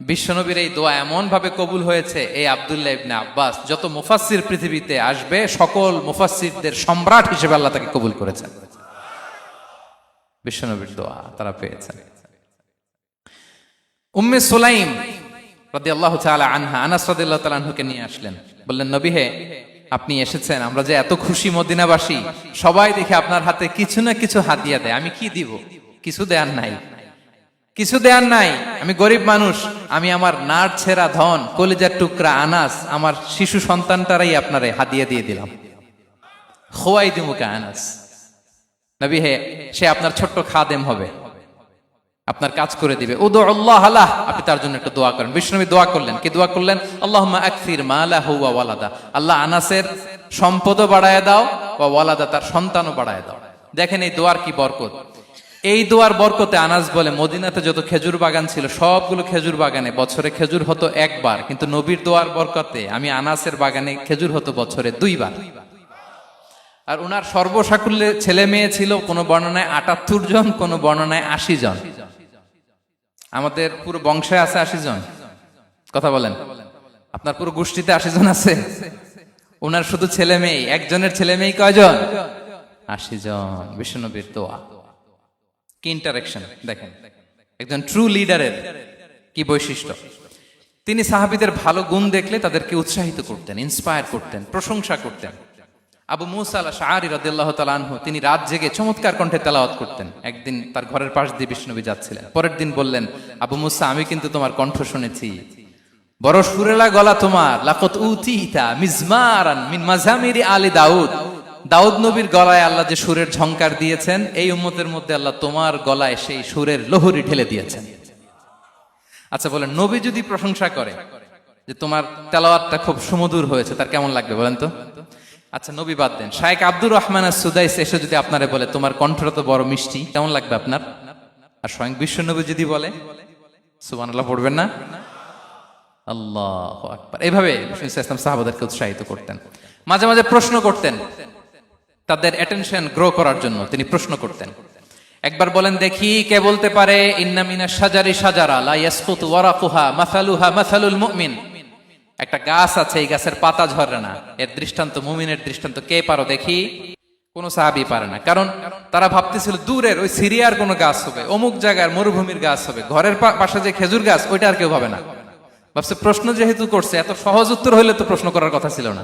[SPEAKER 1] বিশ্বনবীর এই দোয়া এমন ভাবে কবুল হয়েছে, এই আব্দুল্লাহ ইবনে আব্বাস যত মুফাসসির পৃথিবীতে আসবে, সকল মুফাসসিরদের সম্রাট হিসেবে আল্লাহ তাকে কবুল করেছেন। বিশ্বনবীর দোয়া তারা পেয়েছেন। উম্মে সুলাইম রাদিয়াল্লাহু তাআলা আনহা, আনাস রাদিয়াল্লাহু তাআলা আনহুকে নিয়ে আসলেন। বললেন, নবী হে, আপনি এসেছেন, আমরা যে এত খুশি মদিনাবাসী, সবাই দেখে আপনার হাতে কিছু না কিছু হাদিয়া দেয়। আমি কি দিব? কিছু দেয়ার নাই, কিছু দেয়ার নাই। আমি গরিব মানুষ, আমি আমার নাড় ছেঁড়া ধন, কলিজার টুকরা আনাস, আমার শিশু সন্তানটারাই আপনারে হাদিয়া দিয়ে দিলাম। খোয়াইদিমুকা আনাস। নবী হে, সে আপনার ছোট্ট খাদেম হবে, আপনার কাজ করে দিবে। উদুল্লাহ আলাহ, আপনি তার জন্য একটু দোয়া করেন। বিশ্বনবী দোয়া করলেন, কি দোয়া করলেন? আল্লাহুম্মা আকসির মালাহু ওয়া ওয়ালাদা, আল্লাহ আনাসের সম্পদও বাড়ায় দাও, ওয়া ওয়ালাদা, তার সন্তানও বাড়ায় দাও। দেখেন এই দোয়ার কি বরকত। এই দোয়ার বরকতে আনাস বলে মদিনাতে যত খেজুর বাগান ছিল সবগুলো খেজুর বাগানে বছরে খেজুর হতো একবার, কিন্তু নবীর দোয়ার বরকতে আমি আনাসের বাগানে খেজুর হতো বছরে 2 বার। আর উনার সর্বসাকুল্যে ছেলে মেয়ে ছিল, কোন বর্ণনায় 78 জন, কোন বর্ণনায় 80 জন। আমাদের পুরো বংশে আছে 80 জন, কথা বলেন। আপনার পুরো গোষ্ঠীতে 80 জন আছে? উনার শুধু ছেলে মেয়ে, একজনের ছেলে মেয়ে কয়জন? 80 জন। বিশ্বনবীর দোয়া কি ইন্টারেকশন দেখেন, একজন ট্রু লিডারের কি বৈশিষ্ট্য। তিনি সাহাবীদের ভালো গুণ দেখলে তাদেরকে উৎসাহিত করতেন, ইন্সপায়ার করতেন, প্রশংসা করতেন। আবু মুসা আল-আশআরী রাদিয়াল্লাহু তাআলা আনহু, তিনি রাত জেগে চমৎকার কণ্ঠে তেলাওয়াত করতেন। একদিন তার ঘরের পাশ দিয়ে বিষ্ণুনবী যাচ্ছিলেন, পরের দিন বললেন, আবু মুসা, আমি কিন্তু তোমার কণ্ঠ শুনেছি, বড় সুরেলা গলা তোমার। লাকাত উতিতা মিজমারান মিন মাজামিরি আলি দাউদ, দাউদ নবীর গলায় আল্লাহ যে সুরের ঝংকার দিয়েছেন, এই উম্মতের মধ্যে আল্লাহ তোমার গলায় সেই সুরের লহরী ঢেলে দিয়েছেন। আচ্ছা বলেন, নবী যদি প্রশংসা করে যে তোমার তেলাওয়াতটা খুব সুমধুর হয়েছে, তার কেমন লাগবে বলেন তো? আচ্ছা নবী বাদ দেন, শায়েখ আব্দুর রহমান আস-সুদাইস এসে যদি আপনারে বলে তোমার কণ্ঠটা তো বড় মিষ্টি, কেমন লাগবে আপনার? আর স্বয়ং বিশ্বনবী যদি বলে, সুবহানাল্লাহ পড়বেন না? আল্লাহু আকবার। এইভাবে ইসলাম সাহাবাদেরকে উৎসাহিত করতেন। মাঝে মাঝে প্রশ্ন করতেন, তাদের অ্যাটেনশন গ্রো করার জন্য তিনি প্রশ্ন করতেন। একবার বলেন দেখি, কে বলতে পারে ইন্না মিনাশ শাজারি শাজারা লা ইয়াসকুতু ওয়ারাকুহা মাসালুহা মাসালুল মুমিন, একটা গাছ আছে, এই গাছের পাতা ঝরে না, এর দৃষ্টান্ত মুমিনের দৃষ্টান্ত। কে পারো দেখি? কোন সাহাবী পারে না, কারণ তারা ভাবতেছিল দূরের ওই সিরিয়ার কোন গাছ হবে, অমুক জায়গার মরুভূমির গাছ হবে, ঘরের পাশে যে খেজুর গাছ ওইটা আর কেউ ভাবে না। ভাবছে প্রশ্ন যেহেতু করছে, এত সহজ উত্তর হইলে তো প্রশ্ন করার কথা ছিল না।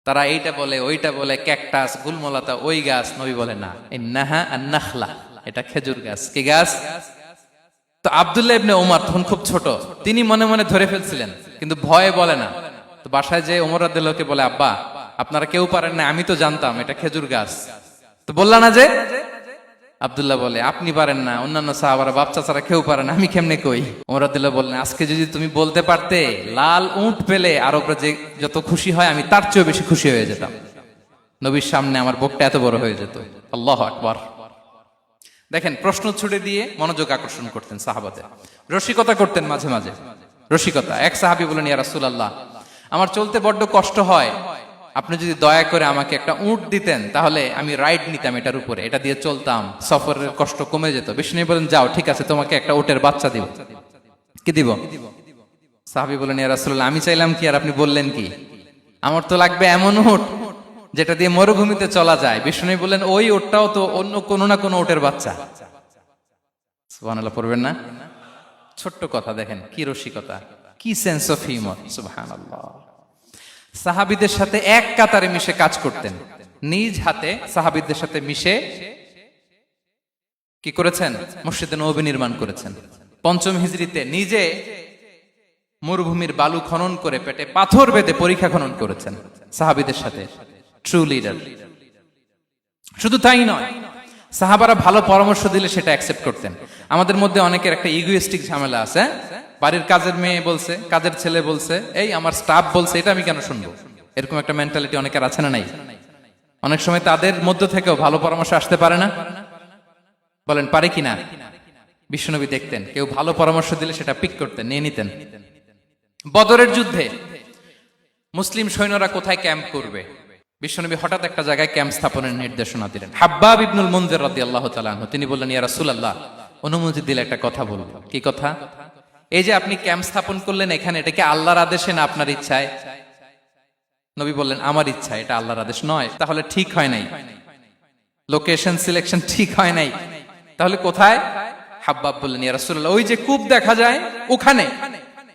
[SPEAKER 1] তারা এইটা বলে, ওইটা বলে, ক্যাকটাস, গুলমলাতা, ওই গাছ। নবী বলে না, ইন্নাহা আন-নাখলা, এটা খেজুর গাছ। কি গাছ? তো আব্দুল্লাহ ইবনে ওমর তখন খুব ছোট, তিনি মনে মনে ধরে ফেলছিলেন, কিন্তু ভয়ে বলে না। তো বাসায় যে ওমর রাদিয়াল্লাহুকে বলে, আব্বা আপনারা কেউ পারেন না, আমি তো জানতাম এটা খেজুর গাছ, তো বললা না যে? আব্দুল্লাহ বলে, আপনি পারেন না, অন্যান্য সাহাবারা বাচ্চা ছাড়া কেউ পারে না, আমি কেমনে কই? ওমর রাদিয়াল্লাহু বললেন, আজকে যদি তুমি বলতে পারতে, লাল উট পেলে আরবরা যে যত খুশি হয়, আমি তার চেয়েও বেশি খুশি হয়ে যেতাম। নবীর সামনে আমার বুকটা এত বড় হয়ে যেত। আল্লাহু আকবার। দেখেন, প্রশ্ন ছুড়ে দিয়ে মনোযোগ আকর্ষণ করতেন সাহাবাদের। রসিকতা করতেন মাঝে মাঝে, রসিকতা। এক সাহাবী বলেন, ইয়া রাসূলুল্লাহ, আমার চলতে বড্ড কষ্ট হয়, আপনি যদি দয়া করে আমাকে একটা উট দিতেন, তাহলে আমি রাইড নিতাম এটার উপরে, এটা দিয়ে চলতাম, সফরের কষ্ট কমে যেত। বিষ্ণু বলেন, যাও, ঠিক আছে, তোমাকে একটা উটের বাচ্চা দিব। কি দিব? সাহাবী বলেন, ইয়া রাসূলুল্লাহ, আমি চাইলাম কি আর আপনি বললেন কি? আমার তো লাগবে এমন উট যেটা দিয়ে মরুভূমিতে চলা যায়। বিষ্ণু বললেন, ওই উটটাও তো অন্য কোনো না কোনো উটের বাচ্চা। সুবহানাল্লাহ পড়বেন না? ছোট্ট কথা, দেখেন কি রসিকতা, কি সেন্স অফ হিউমার। সুবহানাল্লাহ। সাহাবীদের সাথে এক কাতারে মিশে কাজ করতেন, নিজ হাতে সাহাবীদের সাথে মিশে কি করেছেন? মসজিদে নববী নির্মাণ করেছেন। 5ম হিজরিতে নিজে মরুভূমির বালু খনন করে পেটে পাথর বেঁধে পরীক্ষা খনন করেছেন সাহাবীদের সাথে। True leader. শুধু তাই নয়, সাহাবারা ভালো পরামর্শ দিলে সেটা অ্যাকসেপ্ট করতেন। আমাদের মধ্যে অনেকের একটা ইগোইস্টিক ঝামেলা আছে, বাড়ির কাজের মেয়ে বলছে, কাজের ছেলে বলছে, এই আমার স্টাফ বলছে, এটা আমি কেন শুনবো? এরকম একটা মেন্টালিটি অনেকের আছে না নাই? অনেক সময় তাদের মধ্য থেকেও ভালো পরামর্শ আসতে পারে না? বলেন পারে কিনা? বিশ্বনবী দেখতেন, কেউ ভালো পরামর্শ দিলে সেটা পিক করতেন, নিয়ে নিতেন। বদরের যুদ্ধে মুসলিম সৈন্যরা কোথায় ক্যাম্প করবে, বিশ্বনবী হঠাৎ একটা জায়গায় ক্যাম্প স্থাপনের নির্দেশনা দিলেন। হাব্বাব ইবনুল মুনজির রাদিয়াল্লাহু তাআলা আনহু, তিনি বললেন, ইয়া রাসূলুল্লাহ, অনুমতি দিলে একটা কথা বলবো। কি কথা? এই যে আপনি ক্যাম্প স্থাপন করলেন এখানে, এটা কি আল্লাহর আদেশে না আপনার ইচ্ছায়? নবী বললেন, আমার ইচ্ছা, এটা আল্লাহর আদেশ নয়। তাহলে ঠিক হয় নাই, লোকেশন সিলেকশন ঠিক হয় নাই। তাহলে কোথায়? হাব্বাব বললেন, ইয়া রাসূলুল্লাহ, ওই যে কূপ দেখা যায় ওখানে,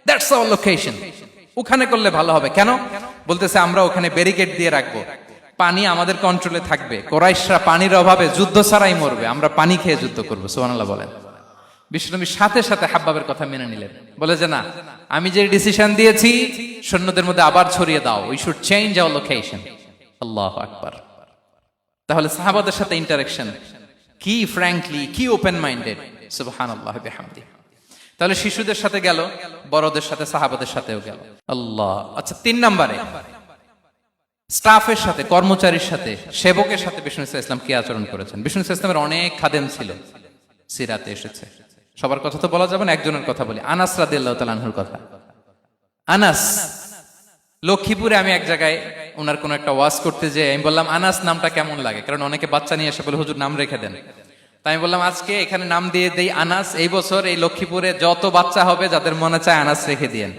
[SPEAKER 1] দ্যাটস আওয়ার লোকেশন, ওখানে করলে ভালো হবে। কেন? বলতেছে, আমরা ওখানে ব্যারিকেড দিয়ে রাখবো, পানি আমাদের কন্ট্রোলে থাকবে, কুরাইশরা পানির অভাবে যুদ্ধ ছাড়াই মরবে, আমরা পানি খেয়ে যুদ্ধ করবো। সুবহানাল্লাহ বলেন। বিশ্বনবী সাথে সাথে হাব্বাবের কথা মেনে নিলেন, বলে যে না, আমি যে ডিসিশন দিয়েছি সৈন্যদের মধ্যে আবার ছড়িয়ে দাও, we should change our location. আল্লাহু আকবার। তাহলে সাহাবাদের সাথে ইন্টারেকশন কি ফ্র্যাঙ্কলি, কি ওপেন মাইন্ডেড, সুবহানাল্লাহ বিহামদিহি। তাহলে শিশুদের সাথে গেল, বড়দের সাথে, সাহাবাদের সাথেও গেল। আল্লাহ। আচ্ছা, 3 নম্বরে স্টাফের সাথে, কর্মচারীর সাথে, সেবকের সাথে বিষ্ণু ইসলাম কি আচরণ করেছেন? বিষ্ণু ইসলামের অনেক খাদেম ছিল, সিরাতে এসেছে। সবার কথা তো বলা যাবে না, একজনের কথা বলি, আনাস রাদিয়াল্লাহু তাআলা আনহুর কথা। আনাস, লক্ষ্মীপুরে আমি এক জায়গায় ওনার কোন একটা ওয়াজ করতে যেয়ে আমি বললাম আনাস নামটা কেমন লাগে, কারণ অনেকে বাচ্চা নিয়ে এসে বলে হুজুর নাম রেখে দেন। তাই আমি বললাম আজকে এখানে নাম দিয়ে দেই আনাস। এই বছর এই লক্ষ্মীপুরে যত বাচ্চা হবে যাদের মনে চায় আনাস রেখে দিয়েন।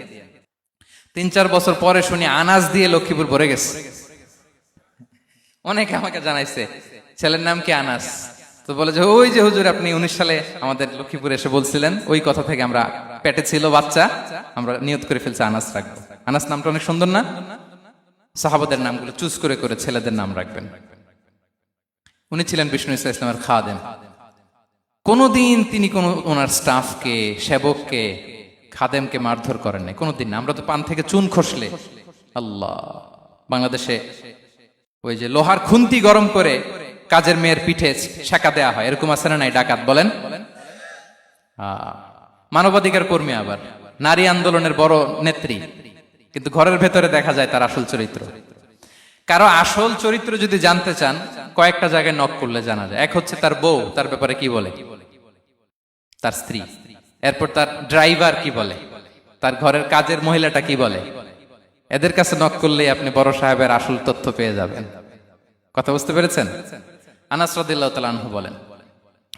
[SPEAKER 1] 3-4 বছর পরে শুনি আনাস দিয়ে লক্ষ্মীপুর ভরে গেছে। অনেকে আমাকে জানাইছে ছেলের নাম কি আনাস, তো বলে যে ওই যে হুজুর আপনি 19 সালে আমাদের লক্ষ্মীপুরে এসে বলছিলেন, ওই কথা থেকে আমরা, পেটে ছিল বাচ্চা, আমরা নিয়ত করে ফেলছি আনাস রাখবো। আনাস নামটা অনেক সুন্দর না? সাহাবাদের নামগুলো চুজ করে করে ছেলেদের নাম রাখবেন। উনি ছিলেন বিষ্ণু ইসলামের খাদেম। কোনদিন তিনি কোন ওনার স্টাফকে, সেবককে, খাদেমকে মারধর করেন নাই, কোনদিন না। আমরা তো পান থেকে চুন খসলে, আল্লাহ, বাংলাদেশে ওই যে লোহার খুন্তি গরম করে কাজের মেয়ের পিঠে শেখা দেয়া হয়, এরকম আছে না নাই? ডাকাত বলেন, মানবাধিকার কর্মী, আবার নারী আন্দোলনের বড় নেত্রী, কিন্তু ঘরের ভেতরে দেখা যায় তার আসল চরিত্র। কারো আসল চরিত্র যদি জানতে চান, কয়েকটা জায়গায় নক করলে জানা যায়। এক হচ্ছে তার বউ তার ব্যাপারে কি বলে, তার স্ত্রী। এরপর তার ড্রাইভার কি বলে, তার ঘরের কাজের মহিলাটা কি বলে। এদের কাছে নক করলেই আপনি বড় সাহেবের আসল তথ্য পেয়ে যাবেন। কথা বুঝতে পেরেছেন? আনাস রাদিয়াল্লাহু তাআলা আনহু বলেন,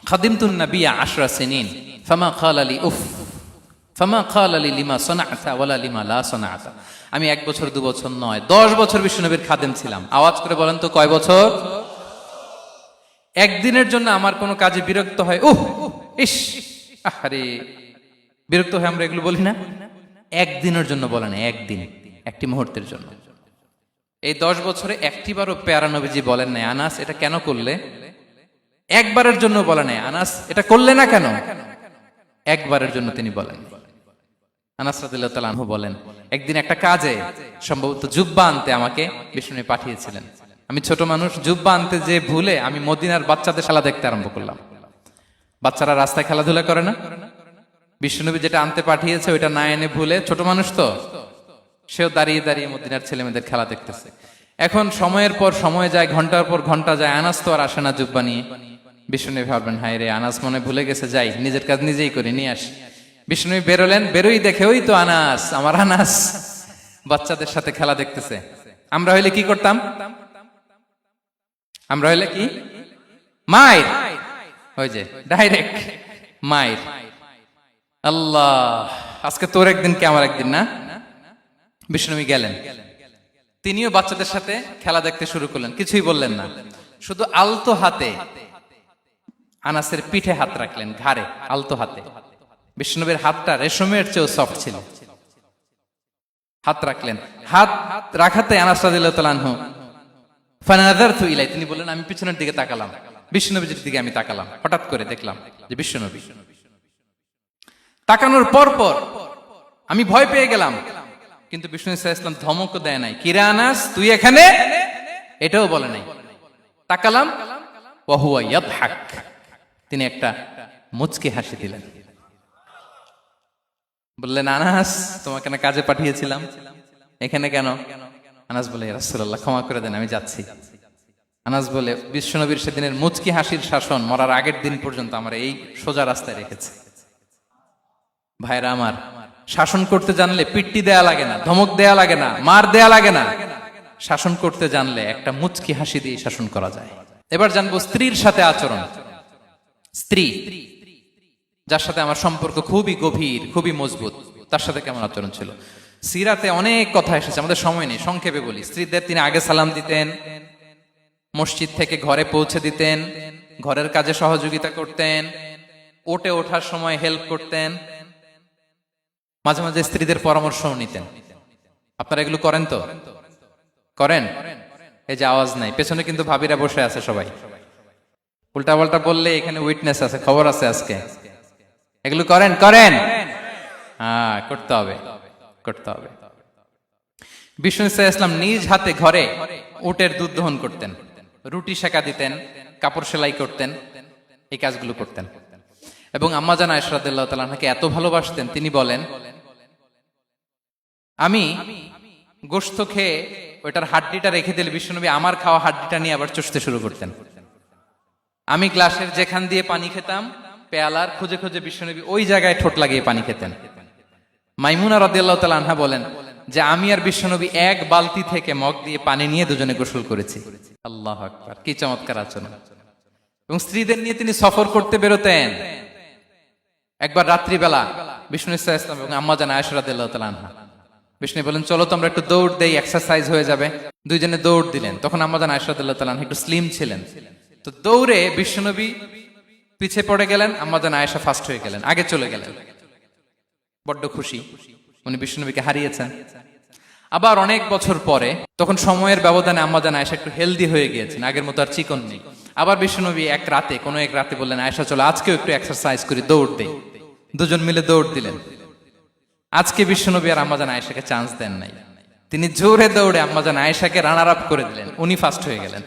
[SPEAKER 1] খাদিমতুন নাবিয়্যা 10 সিনিন ফামা ক্বালা লি উফ ফামা ক্বালা লি লিমা সানা'তা ওয়ালা লিমা লা সানা'তা। আমি 1 বছর 2 বছর নয়, 10 বছর বিশ্বনবীর খাদেম ছিলাম। আওয়াজ করে বলেন তো কয় বছর? একদিনের জন্য আমার কোনো কাজে বিরক্ত হয়, উহ ইস, আরে, বিরক্ত হয় আমরা এগুলো বলি না? একদিনের জন্য বলে না, একদিন, একটি মুহূর্তের জন্য। এই 10 বছরে একটিবারও পেয়ারা নবীজি বলেন নাই আনাস এটা কেন করলে? একবারের জন্য বলে নাই আনাস এটা করলে না কেন? একবারের জন্য তিনি বলেন। আনাস রাদিয়াল্লাহু তাআলা আনহু বলেন, একদিন একটা কাজে, সম্ভবত জুব্বা আনতে আমাকে বিষ্ণু পাঠিয়েছিলেন। আমি ছোট মানুষ, জুব্বা আনতে যে ভুলে আমি মদিনার বাচ্চাদের খেলা দেখতে আরম্ভ করলাম। বাচ্চারা রাস্তায় খেলাধুলা করে না? বিশ্বনবী যেটা আনতে পাঠিয়েছে ওইটা না এনে ভুলে, ছোট মানুষ তো, সেও দাঁড়িয়ে দাঁড়িয়ে মদিনার ছেলেমেয়েদের খেলা দেখতেছে। এখন সময়ের পর সময় যায়, ঘন্টার পর ঘন্টা যায়, আনাস তো আর আসে না জুব্বা নিয়ে। বিশ্বনবী ভাবলেন হায় রে, আনাস মনে ভুলে গেছে, যাই নিজের কাজ নিজেই করে নিয়ে আসি। বিশ্বনবী বেরোলেন, বেরোই দেখে ওই তো আনাস, আমার আনাস বাচ্চাদের সাথে খেলা দেখতেছে। আমরা হইলে কি করতাম? আমরা হইলে কি? মাইর, ওই যে ডাইরেক্ট মাইর। আল্লাহ, আজকে তোর একদিন কি আমার একদিন না? বিষ্ণুবী গেলেন, তিনিও বাচ্চাদের সাথে খেলা দেখতে শুরু করলেন, কিছুই বললেন না, শুধু আলতো হাতে আনাসের পিঠে হাত রাখলেন, ঘাড়ে আলতো হাতে। বিষ্ণুবীর হাতটা রেশমের চেয়েও সফট ছিল। হাত রাখলেন, হাত রাখাতে আনাস রাদিয়াল্লাহু তাআলা আনহু ফানাযারতু ইলাই, তিনি বললেন আমি পিছনের দিকে তাকালাম, বিষ্ণুবীর দিকে আমি তাকালাম, হঠাৎ করে দেখলাম যে বিষ্ণুবী। তাকানোর পর পর আমি ভয় পেয়ে গেলাম, কিন্তু বিষ্ণু ইসলাম ধমক দেয় নাই, কিরা আনাস তুই এখানে, এটাও বলে নাই। তাকালাম, ওয়া হুয়া ইয়াদহাক, তিনি একটা মুচকি হাসি দিলেন। বললেন আনাস তোমাকে না কাজে পাঠিয়েছিলাম, এখানে কেন? আনাস বলে ইয়া রাসূলুল্লাহ ক্ষমা করে দেন, আমি যাচ্ছি। আনাস বলে বিশ্বনবীর সেদিনের মুচকি হাসির শাসন মরার আগের দিন পর্যন্ত আমার এই সোজা রাস্তায় রেখেছে। ভাইরা আমার, শাসন করতে জানলে পিট্টি দেয়া লাগে না, ধমক দেয়া লাগে না, মার দেয়া লাগে না। শাসন করতে জানলে একটা মুচকি হাসি দিয়ে শাসন করা যায়। এবার জানবো স্ত্রীর সাথে আচরণ। স্ত্রী যার সাথে আমার সম্পর্ক খুবই গভীর, খুবই মজবুত, তার সাথে কেমন আচরণ ছিল? সিরাতে অনেক কথা এসেছে, আমাদের সময় নেই, সংক্ষেপে বলি। স্ত্রীদের তিনি আগে সালাম দিতেন, মসজিদ থেকে ঘরে পৌঁছে দিতেন, ঘরের কাজে সহযোগিতা করতেন, ওঠে ওঠার সময় হেল্প করতেন, মাঝে মাঝে স্ত্রীদের পরামর্শও নিতেন। আপনারা এগুলো করেন তো? করেন? এই যে আওয়াজ নাই, পেছনে কিন্তু ভাবিরা বসে আছে সবাই। উল্টা পাল্টা বললে এখানে উইটনেস আছে, খবর আছে আজকে। এগুলো করেন? করেন? হ্যাঁ, করতে হবে, করতে হবে। বিষ্ণু ইসলাম নিজ হাতে ঘরে উটের দুধ দহন করতেন, রুটি সেকা দিতেন, কাপড় সেলাই করতেন, এই কাজগুলো করতেন। এবং আম্মা জান আয়েশা রাদিয়াল্লাহু তাআলা আনহাকে এত ভালোবাসতেন, তিনি বলেন, আমি গোশত খেয়ে ওইটার হাড্ডিটা রেখে দিলে বিশ্বনবী আমার খাওয়া হাড্ডিটা নিয়ে আবার চষতে শুরু করতেন। আমি গ্লাসের যেখান দিয়ে পানি খেতাম, পেয়ালার খুঁজে খুঁজে বিশ্বনবী ওই জায়গায় ঠোঁট লাগিয়ে পানি খেতেন। মাইমুনা রাদিয়াল্লাহু তাআলা আনহা বলেন যে আমি আর বিশ্বনবী এক বালতি থেকে মগ দিয়ে পানি নিয়ে দুজনে গোসল করেছি। আল্লাহু আকবার, কি চমৎকার আচরণ। এবং স্ত্রীদের নিয়ে তিনি সফর করতে বেরোতেন। একবার রাত্রিবেলা বিষ্ণু ইসলাম ইসলাম এবং আম্মা জান আয়েশা রাদিয়াল্লাহু তাআলা আনহা, বিষ্ণু বলেন চলো তো আমরা একটু দৌড় দেই, এক্সারসাইজ হয়ে যাবে। দুইজনে দৌড় দিলেন। তখন আম্মা জান আয়েশা রাদিয়াল্লাহু তাআলা আনহা একটু স্লিম ছিলেন, তো দৌড়ে বিশ্বনবী পিছে পড়ে গেলেন, আম্মা জান আয়েশা ফার্স্ট হয়ে গেলেন, আগে চলে গেলেন। বড্ড খুশি, উনি বিশ্বনবীকে হারিয়েছেন। আবার অনেক বছর পরে, তখন সময়ের ব্যবধানে আম্মা জান আয়েশা একটু হেলদি হয়ে গিয়েছেন, আগের মতো আর চিকন নেই। আবার বিশ্বনবী এক রাতে বললেন, আয়েশা চলো আজকেও একটু এক্সারসাইজ করি, দৌড় দেই। দুজন মিলে দৌড় দিলেন। আজকে বিশ্বনবী আর আম্মা জান আয়েশাকে চান্স দেন নাই, তিনি জোরে দৌড়ে আম্মা জান আয়েশাকে রানার আপ করে দিলেন, উনি ফার্স্ট হয়ে গেলেন।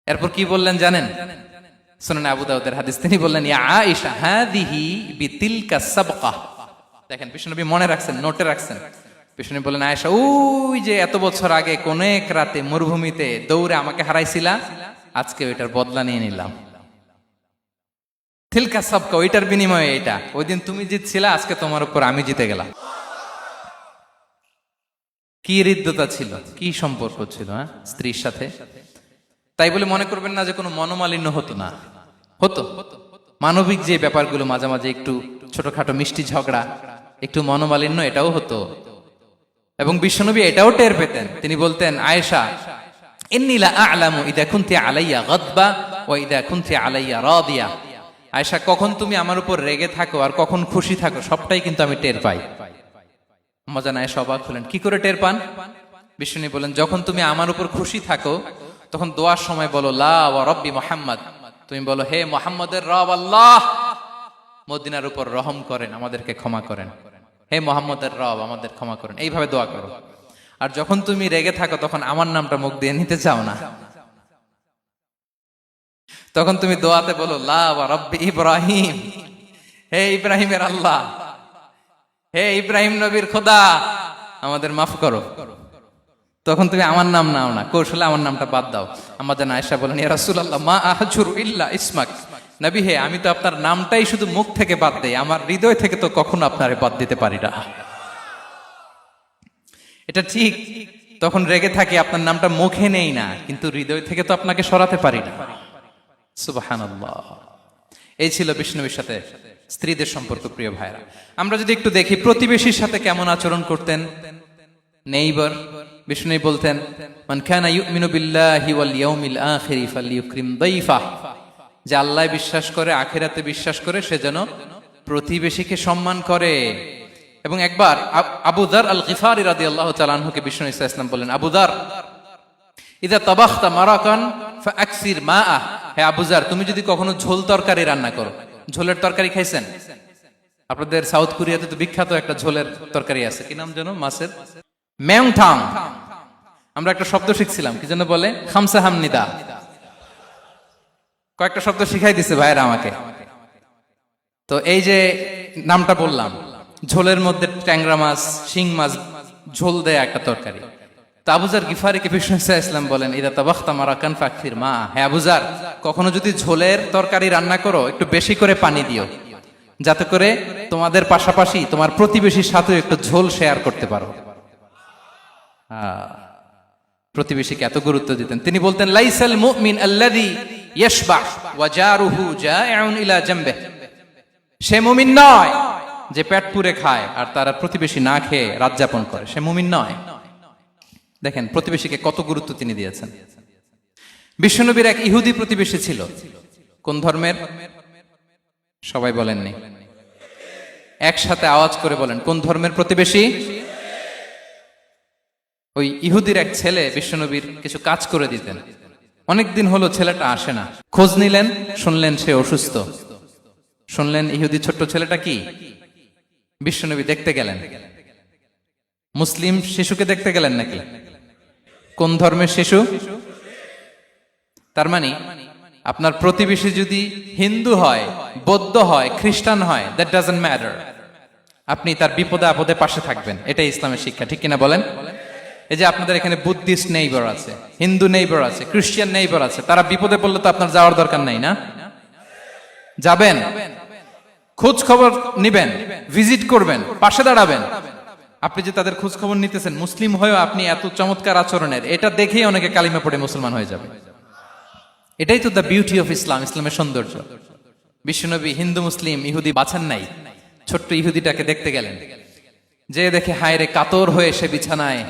[SPEAKER 1] এরপর কি বললেন জানেন? সুনানে আবু দাউদের হাদিস, তিনি বললেন, ইয়া আয়েশা হাদিহি বিতিলকা সাবকা। দেখেন বিশ্বনবী মনে রাখছেন, নোটে রাখছেন। বিশ্বনবী বললেন, আয়েশা ওই যে এত বছর আগে কোন এক রাতে মরুভূমিতে দৌড়ে আমাকে হারাইছিলা, আজকে ওইটার বদলা নিয়ে নিলাম। তিলকা সাবকা, ওইটার বিনিময়ে এটা। ওই দিন তুমি জিতছিলা, আজকে তোমার উপর আমি জিতে গেলাম। কি হৃদ্যতা ছিল, কি সম্পর্ক ছিল স্ত্রীর সাথে। তাই বলে মনে করবেন না যে কোনো মনোমালিন্য হতো না, হতো। মানবিক যে ব্যাপারগুলো, মাঝে মাঝে একটু ছোটখাটো মিষ্টি ঝগড়া, একটু মনোমালিন্য, এটাও হতো। এবং বিশ্বনবী এটাও টের পেতেন। তিনি বলতেন, আয়েশা ইন্নী লা আ'লামু ইযা কুনতি আলাইয়া গাদবা ওয়া ইযা কুনতি আলাইয়া রাদিয়া। আয়েশা, কখন তুমি আমার উপর রেগে থাকো আর কখন খুশি থাকো, সবটাই কিন্তু আমি টের পাই। আম্মা জান আয়েশা অবাক হলেন, কি করে টের পান? বিশ্বনবী বলেন, যখন তুমি আমার উপর খুশি থাকো তখন দোয়ার সময় বলো লা ওয়া রাব্বি মুহাম্মদ, তুমি বলো হে মুহাম্মদের রব আল্লাহ, মদিনার উপর রহম করেন, আমাদেরকে ক্ষমা করেন। হে মুহাম্মদের রব, আমাদের ক্ষমা করেন, এইভাবে দোয়া করো। আর যখন তুমি রেগে থাকো তখন আমার নামটা মুখ দিয়ে নিতে চাও না, তখন তুমি দোয়াতে বলো লা ওয়া রাব্বি ইব্রাহিম, হে ইব্রাহিমের আল্লাহ, হে ইব্রাহিম নবীর খোদা, আমাদের মাফ করো। তখন তুমি আমার নাম নাও না, কৌশলে আমার নামটা বাদ দাও। আমাদের আয়েশা বলেন, ইয়া রাসূলুল্লাহ মা আহজুরু ইল্লা ইসমাক, নবী হে আমি তো আপনার নামটাই শুধু মুখ থেকে বাদ দেই, আমার হৃদয় থেকে তো কখনো আপনারে বাদ দিতে পারি না। এটা ঠিক, তখন রেগে থাকি, আপনার নামটা মুখে নেই না, কিন্তু হৃদয় থেকে তো আপনাকে সরাতে পারি না। সুবহানাল্লাহ। এই ছিল বিষ্ণুবীর সাথে স্ত্রীদের সম্পর্ক। প্রিয় ভাইরা, আমরা যদি একটু দেখি প্রতিবেশীর সাথে কেমন আচরণ করতেন। নেইবার, বিষ্ণু বলতেন, মান কানা ইউমিনু বিল্লাহি ওয়াল ইয়াউমিল আখিরি ফালইউকরিম দাইফা, যে আল্লাহ বিশ্বাস করে, আখিরাতে বিশ্বাস করে, সে যেন প্রতিবেশীকে সম্মান করে। এবং একবার আবু যার আল গিফারি রাদিয়াল্লাহু তাআলা আনহুকে বিষ্ণু ইসা ইসলাম বললেন, আবু যার ইযা তাবাখতা মারাকান ফাআকসির মাআ, হে আবু যার তুমি যদি কখনো ঝোল তরকারি রান্না করো, ঝোলের তরকারি খাইছেন? আপনাদের সাউথ কোরিয়াতে তো বিখ্যাত একটা ঝোলের তরকারি আছে, কি নাম যেন, মাছের মেংথাং। আমরা একটা শব্দ শিখছিলাম, কি যেন বলে, খামসা হামনিদা। কয়েকটা শব্দ শিখাই দিছে ভাইরা আমাকে। তো এই যে নামটা বললাম, ঝোলের মধ্যে ট্যাংরা মাছ, শিং মাছ ঝোল দেয়া একটা তরকারি। তো আবু যার গিফারিকে বিষ্ণু ইসলাম বলেন, ইদা তাবাখতা মারাকান ফাকসির মা, হে আবু যার কখনো যদি ঝোলের তরকারি রান্না করো একটু বেশি করে পানি দিও, যাতে করে তোমাদের পাশাপাশি তোমার প্রতিবেশীর সাথে একটু ঝোল শেয়ার করতে পারো। প্রতিবেশীকে এত গুরুত্ব দিতেন। তিনি বলতেন, লাইসাল মুমিন আল্লাযী ইয়াশবা ওয়া জারুহু জাইউন ইলা জামবিহি, সে মুমিন নয় যে পেট পুরে খায় আর তার প্রতিবেশী না খেয়ে রাত যাপন করে, সে মুমিন নয়। দেখেন প্রতিবেশীকে কত গুরুত্ব তিনি দিয়েছেন। বিশ্বনবীর এক ইহুদি প্রতিবেশী ছিল। কোন ধর্মের? সবাই বলেননি, একসাথে আওয়াজ করে বলেন, কোন ধর্মের প্রতিবেশী? ওই ইহুদির এক ছেলে বিশ্বনবীর কিছু কাজ করে দিতেন। অনেকদিন হলো ছেলেটা আসে না, খোঁজ নিলেন, শুনলেন সে অসুস্থ। শুনলেন ইহুদি ছোট্ট ছেলেটা কি, বিশ্বনবী দেখতে গেলেন। মুসলিম শিশুকে দেখতে গেলেন নাকি? কোন ধর্মের শিশু? তার মানে আপনার প্রতিবেশী যদি হিন্দু হয়, বৌদ্ধ হয়, খ্রিস্টান হয়, দ্যাট ডাজন্ট ম্যাটার। আপনি তার বিপদে আপদে পাশে থাকবেন, এটাই ইসলামের শিক্ষা, ঠিক কিনা বলেন? এই যে আপনাদের এখানে বুদ্ধিস্ট নেইবার আছে, হিন্দু নেইবার আছে, খ্রিস্টান নেইবার আছে, তারা বিপদে পড়লে তো আপনার যাওয়ার দরকার নাই, না? যাবেন, খোঁজ খবর নিবেন, ভিজিট করবেন, পাশে দাঁড়াবেন। আপনি যে তাদের খোঁজ খবর নিতেছেন, মুসলিম হয়েও আপনি এত চমৎকার আচরণের, এটা দেখেই অনেকে কালিমা পড়ে মুসলমান হয়ে যাবে। এটাই তো দ্য বিউটি অফ ইসলাম, ইসলামের সৌন্দর্য। বিশ্বনবী হিন্দু মুসলিম ইহুদি বাছান নাই, ছোট্ট ইহুদিটাকে দেখতে গেলেন, যে দেখে হায় রে, কাতর হয়ে সে বিছানায়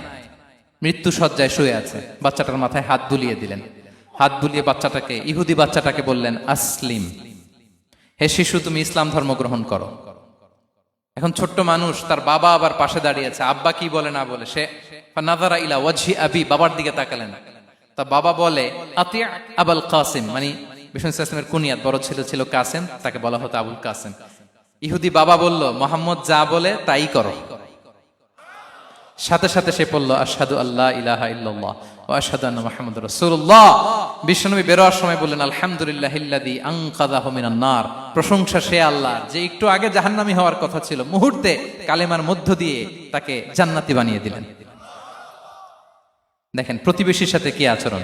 [SPEAKER 1] মৃত্যু শয্যায় শুয়ে আছে। বাচ্চাটার মাথায় হাত বুলিয়ে দিলেন, হাত বুলিয়ে বাচ্চাটাকে, ইহুদি বাচ্চাটাকে বললেন, আসলিম, হে শিশু, তুমি ইসলাম ধর্ম গ্রহণ করো। এখন ছোট্ট মানুষ, তার বাবা আবার পাশে দাঁড়িয়ে আছে, আব্বা কি বলে না বলে, সে নাযারা ইলা ওয়াজহি আবি, বাবার দিকে তাকালেন। তা বাবা বলে, আতি আবুল কাসিম, মানে বিষ্ণু ইসলামের কুনিয়াত, বড় ছেলে ছিল কাসিম, তাকে বলা হতো আবুল কাসিম। ইহুদি বাবা বলল, মোহাম্মদ যা বলে তাই করো। সাথে সাথে সে পড়ল, আশহাদু আল্লাহ ইলাহা ইল্লাল্লাহ ওয়া আশহাদু আন্না মুহাম্মাদুর রাসূলুল্লাহ। বিশ্বনবী বেরোয়ার সময় বললেন, আলহামদুলিল্লাহিল্লাযী আনকাযাহু মিনান নার, প্রশংসা সে আল্লাহর যে একটু আগে জাহান্নামী হওয়ার কথা ছিল, মুহূর্তে কালেমার মধ্য দিয়ে তাকে জান্নাতি বানিয়ে দিলেন। দেখেন প্রতিবেশীর সাথে কি আচরণ।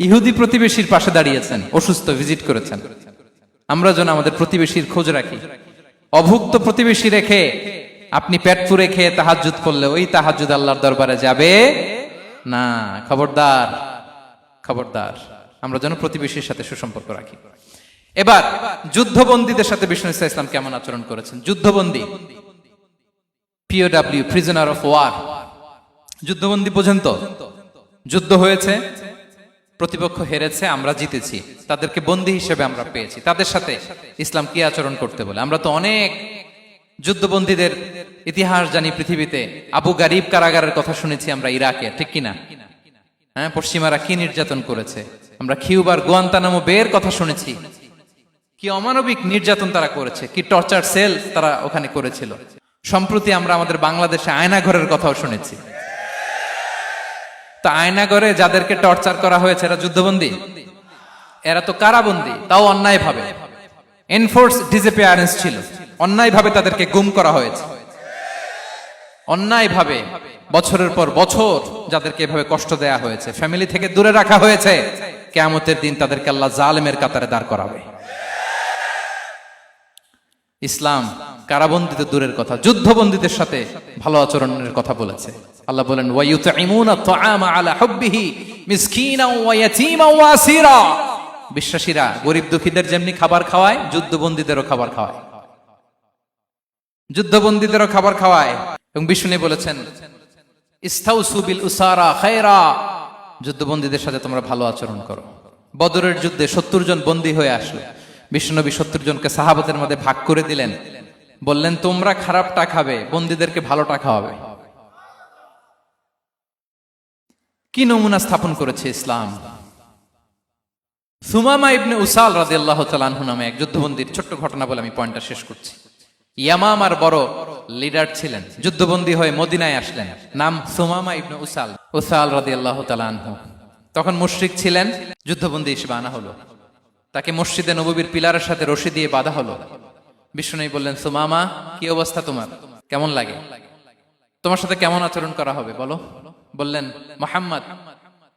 [SPEAKER 1] ইহুদি প্রতিবেশীর পাশে দাঁড়িয়েছেন, অসুস্থ, ভিজিট করেছেন। আমরা যেন আমাদের প্রতিবেশীর খোঁজ রাখি। অভুক্ত প্রতিবেশী রেখে আপনি পেট পুরে খেয়ে তাহাজ্জুদ করলে ওই তাহাজ্জুদ আল্লাহর দরবারে যাবে না। খবরদার, খবরদার, আমরা যেন প্রতিবেশীর সাথে সুসম্পর্ক রাখি। এবার যুদ্ধবন্দীদের সাথে বিষ্ণু ইসলাম কেমন আচরণ করেছেন। যুদ্ধবন্দী, POW, প্রিজনার অফ ওয়ার, যুদ্ধবন্দী পর্যন্ত যুদ্ধ হয়েছে, প্রতিপক্ষ হেরেছে, আমরা জিতেছি, তাদেরকে বন্দী হিসেবে আমরা পেয়েছি, তাদের সাথে ইসলাম কি আচরণ করতে বলে। আমরা তো অনেক যুদ্ধবন্দীদের ইতিহাস জানি পৃথিবীতে। আবু গারিব কারাগারের কথা শুনেছি আমরা ইরাকে, ঠিক কিনা? হ্যাঁ, পশ্চিমারা কি নির্যাতন করেছে। আমরা কিউবার গুয়ান্তানামো বের কথা শুনেছি, কি অমানবিক নির্যাতন তারা করেছে, কি টর্চার সেল তারা ওখানে করেছিল। সম্প্রতি আমরা আমাদের বাংলাদেশে আয়নাঘরের কথাও শুনেছি। তো আয়নাঘরে যাদেরকে টর্চার করা হয়েছে এরা যুদ্ধবন্দী? এরা তো কারাবন্দী, তাও অন্যায় ভাবে। এনফোর্স ডিসঅ্যাপিয়ারেন্স ছিল, অন্যায় ভাবে তাদেরকে গুম করা হয়েছে। অন্যায় ভাবে বছরের পর বছর যাদেরকে এভাবে কষ্ট দেয়া হয়েছে, ফ্যামিলি থেকে দূরে রাখা হয়েছে, কিয়ামতের দিন তাদেরকে আল্লাহ জালেমের কাতারে দাঁড় করাবে। ইসলাম কারাবন্দী তো দূরের কথা, যুদ্ধবন্দীদের সাথে ভালো আচরণের কথা বলেছে। আল্লাহ বলেন, ওয়া ইউতঈমুনা আত-তাআমা আলা হুব্বিহি মিসকিনাও ওয়া ইয়াতীমান ওয়া আসীরা। বিশ্বাসীরা গরিব দুঃখীদের যেমনি খাবার খাওয়ায়, যুদ্ধবন্দীদেরও খাবার খাওয়ায়, যুদ্ধবন্দীদেরও খাবার খাওয়ায়। এবং বিষ্ণু বলেছেন, ইস্তাউসু বিল উসারা খায়রা, যুদ্ধবন্দীদের সাথে তোমরা ভালো আচরণ করো। বদরের যুদ্ধে 70 জন বন্দী হয়ে আসলো। বিশ্বনবী 70 জনকে সাহাবাদের মধ্যে ভাগ করে দিলেন, বললেন তোমরা খারাপটা খাবে, বন্দীদেরকে ভালোটা খাওয়াবে। কি নমুনা স্থাপন করেছে ইসলাম। সুমামা ইবনে উসাল রাদিয়াল্লাহু তাআলা আনহু নামে এক যুদ্ধবন্দীর ছোট্ট ঘটনা বলে আমি পয়েন্টটা শেষ করছি। ইয়ামামার বড় লিডার ছিলেন, যুদ্ধবন্দী হয়ে মদিনায় আসলেন, নাম সুমামা ইবনে উসাল রাদিয়াল্লাহু তাআলা আনহু। তখন মুশরিক ছিলেন, যুদ্ধবন্দী হিসেবে আনা হলো। তাকে মসজিদে নববীর পিলারের সাথে রশি দিয়ে বাঁধা হলো। বিষ্ণু বললেন, সুমামা কি অবস্থা তোমার, কেমন লাগে, তোমার সাথে কেমন আচরণ করা হবে বলো। বললেন, মুহাম্মদ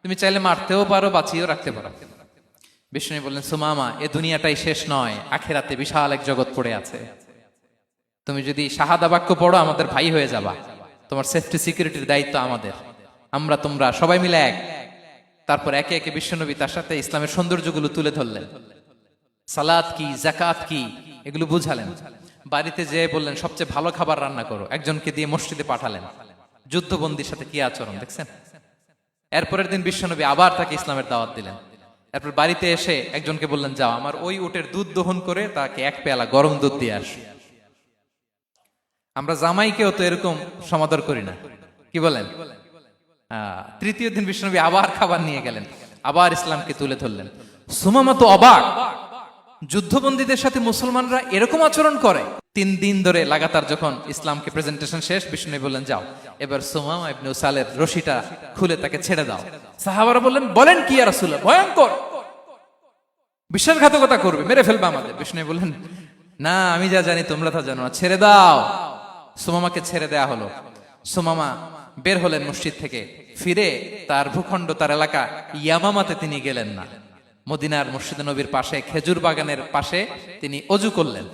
[SPEAKER 1] তুমি চাইলে মারতেও পারো, বাঁচিয়েও রাখতে পারো। বিষ্ণু বললেন, সুমামা এ দুনিয়াটাই শেষ নয়, আখিরাতে বিশাল এক জগৎ পড়ে আছে। তুমি যদি শাহাদা বাক্য পড়ো আমাদের ভাই হয়ে যাবা, তোমার সেফটি সিকিউরিটির দায়িত্ব আমাদের, আমরা তোমরা সবাই মিলে এক। তারপর একে একে বিশ্বনবী তার সাথে ইসলামের সৌন্দর্যগুলো তুলে ধরলেন, সালাত কি, যাকাত কি, এগুলো বুঝালেন। বাড়িতে যেয়ে বললেন সবচেয়ে ভালো খাবার রান্না করো, একজনকে দিয়ে মসজিদে পাঠালেন। যুদ্ধবন্দীর সাথে কি আচরণ দেখছেন। এরপরের দিন বিশ্বনবী আবার তাকে ইসলামের দাওয়াত দিলেন। এরপর বাড়িতে এসে একজনকে বললেন, যাও আমার ওই উটের দুধ দহন করে তাকে এক পেয়ালা গরম দুধ দিয়ে আস। আমরা জামাইকেও তো এরকম সমাদর করি না, কি বলেন। তৃতীয় দিন বিশ্বনবী আবার খাবার নিয়ে গেলেন, আবার ইসলামকে তুলে ধরলেন। সুমামা তো অবাক, যুদ্ধবন্দীদের সাথে মুসলমানরা এরকম আচরণ করে। 3 দিন ধরে লাগাতার যখন ইসলামকে প্রেজেন্টেশন শেষ, বিষ্ণু বললেন, যাও এবার সুমামা ইবনে উসালের রশিটা খুলে তাকে ছেড়ে দাও। সাহাবারা বললেন, বলেন কি ইয়া রাসূলুল্লাহ, ভয়ঙ্কর। বিশ্বাসঘাতকতা করবে, মেরে ফেলবে আমাদের। বিষ্ণু বললেন, না, আমি যা জানি তোমরা তা জানো না, ছেড়ে দাও। সুমামাকে ছেড়ে দেয়া হলো। সুমামা বের হলেন মসজিদ থেকে, ফিরে তার ভূখণ্ড, তার এলাকা ইয়ামামাতে তিনি গেলেন না। মদিনার মসজিদে নবীর পাশে খেজুর বাগানের পাশে তিনি অজু করলেন,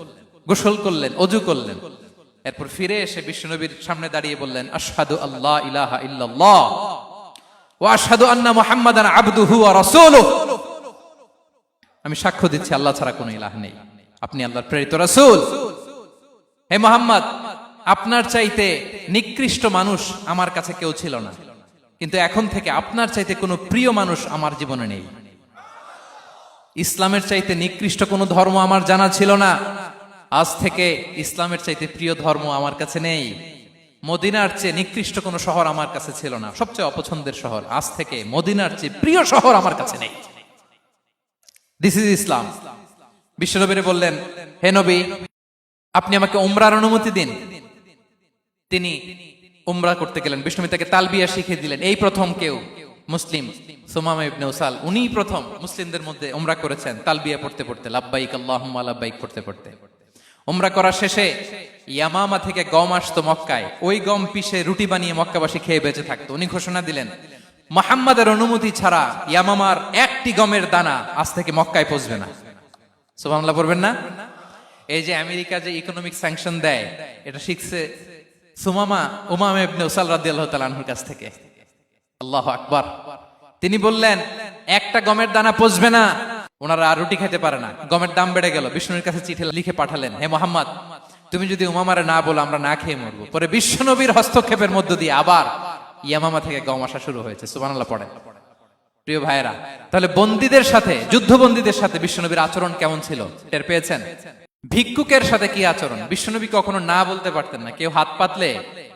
[SPEAKER 1] গোসল করলেন, অজু করলেন। এরপর ফিরে এসে বিশ্বনবীর সামনে দাঁড়িয়ে বললেন, আশহাদু আল্লাহ ইলাহা ইল্লাল্লাহ ওয়া আশহাদু আন্না মুহাম্মাদান আবদুহু ওয়া রাসূলুহু। আমি সাক্ষ্য দিচ্ছি আল্লাহ ছাড়া কোনো ইলাহ নেই, আপনি আল্লাহর প্রেরিত রাসূল। হে মুহাম্মদ, আপনার চাইতে নিকৃষ্ট মানুষ আমার কাছে কেউ ছিল না, কিন্তু এখন থেকে আপনার চাইতে কোনো প্রিয় মানুষ আমার জীবনে নেই। ইসলামের চাইতে নিকৃষ্ট কোনো ধর্ম আমার জানা ছিল না, আজ থেকে ইসলামের চাইতে প্রিয় ধর্ম আমার কাছে নেই। মদিনার চেয়ে নিকৃষ্ট কোনো শহর আমার কাছে ছিল না, সবচেয়ে অপছন্দের শহর, আজ থেকে মদিনার চেয়ে প্রিয় শহর আমার কাছে নেই। দিস ইজ ইসলাম। বিশ্বনবী বললেন, হে নবী, আপনি আমাকে উমরার অনুমতি দিন। তিনি উমরা করতে গেলেন। বিষ্ণু তাকে তালবিয়া শিখিয়ে দিলেন। এই প্রথম কেউ মুসলিম, সুমামা ইবনে উসাল, উনিই প্রথম মুসলিমদের মধ্যে উমরা করেছেন তালবিয়া পড়তে পড়তে, লাব্বাইক আল্লাহুম্মা লাব্বাইক পড়তে পড়তে। উমরা করা শেষে ইয়ামামা থেকে গম আসতো মক্কায়, ওই গম পিষে রুটি বানিয়ে মক্কাবাসী খেয়ে বেঁচে থাকতো। উনি ঘোষণা দিলেন, মুহাম্মাদের অনুমতি ছাড়া ইয়ামামার একটি গমের দানা আজ থেকে মক্কায় পৌঁছবে না। সুবহানাল্লাহ পড়বেন না? এই যে আমেরিকা যে ইকোনমিক স্যাংশন দেয়, এটা শিখছে সুমামা উমামা ইবনে উসাল রাদিয়াল্লাহু তাআলা আনহুর কাছ থেকে। আল্লাহু আকবার। তিনি বললেন, একটা গমের দানা পচবে না, ওনারা আর রুটি খেতে পারে না। গমের দাম বেড়ে গেল। বিষ্ণুর কাছে চিঠি লিখে পাঠালেন, হে মুহাম্মদ, তুমি যদি উমামারে না বলো আমরা না খেয়ে মরবো। পরে বিশ্বনবীর হস্তক্ষেপের মধ্য দিয়ে আবার ইয়ামামা থেকে গম আসা শুরু হয়েছে। সুবহানাল্লাহ পড়েন। প্রিয় ভাইয়েরা, তাহলে বন্দীদের সাথে, যুদ্ধবন্দীদের সাথে বিশ্বনবীর আচরণ কেমন ছিল টের পেয়েছেন? ভিক্ষুকের সাথে কি আচরণ? বিশ্বনবী কখনো না বলতে পারতেন না। কেউ হাত পাতলে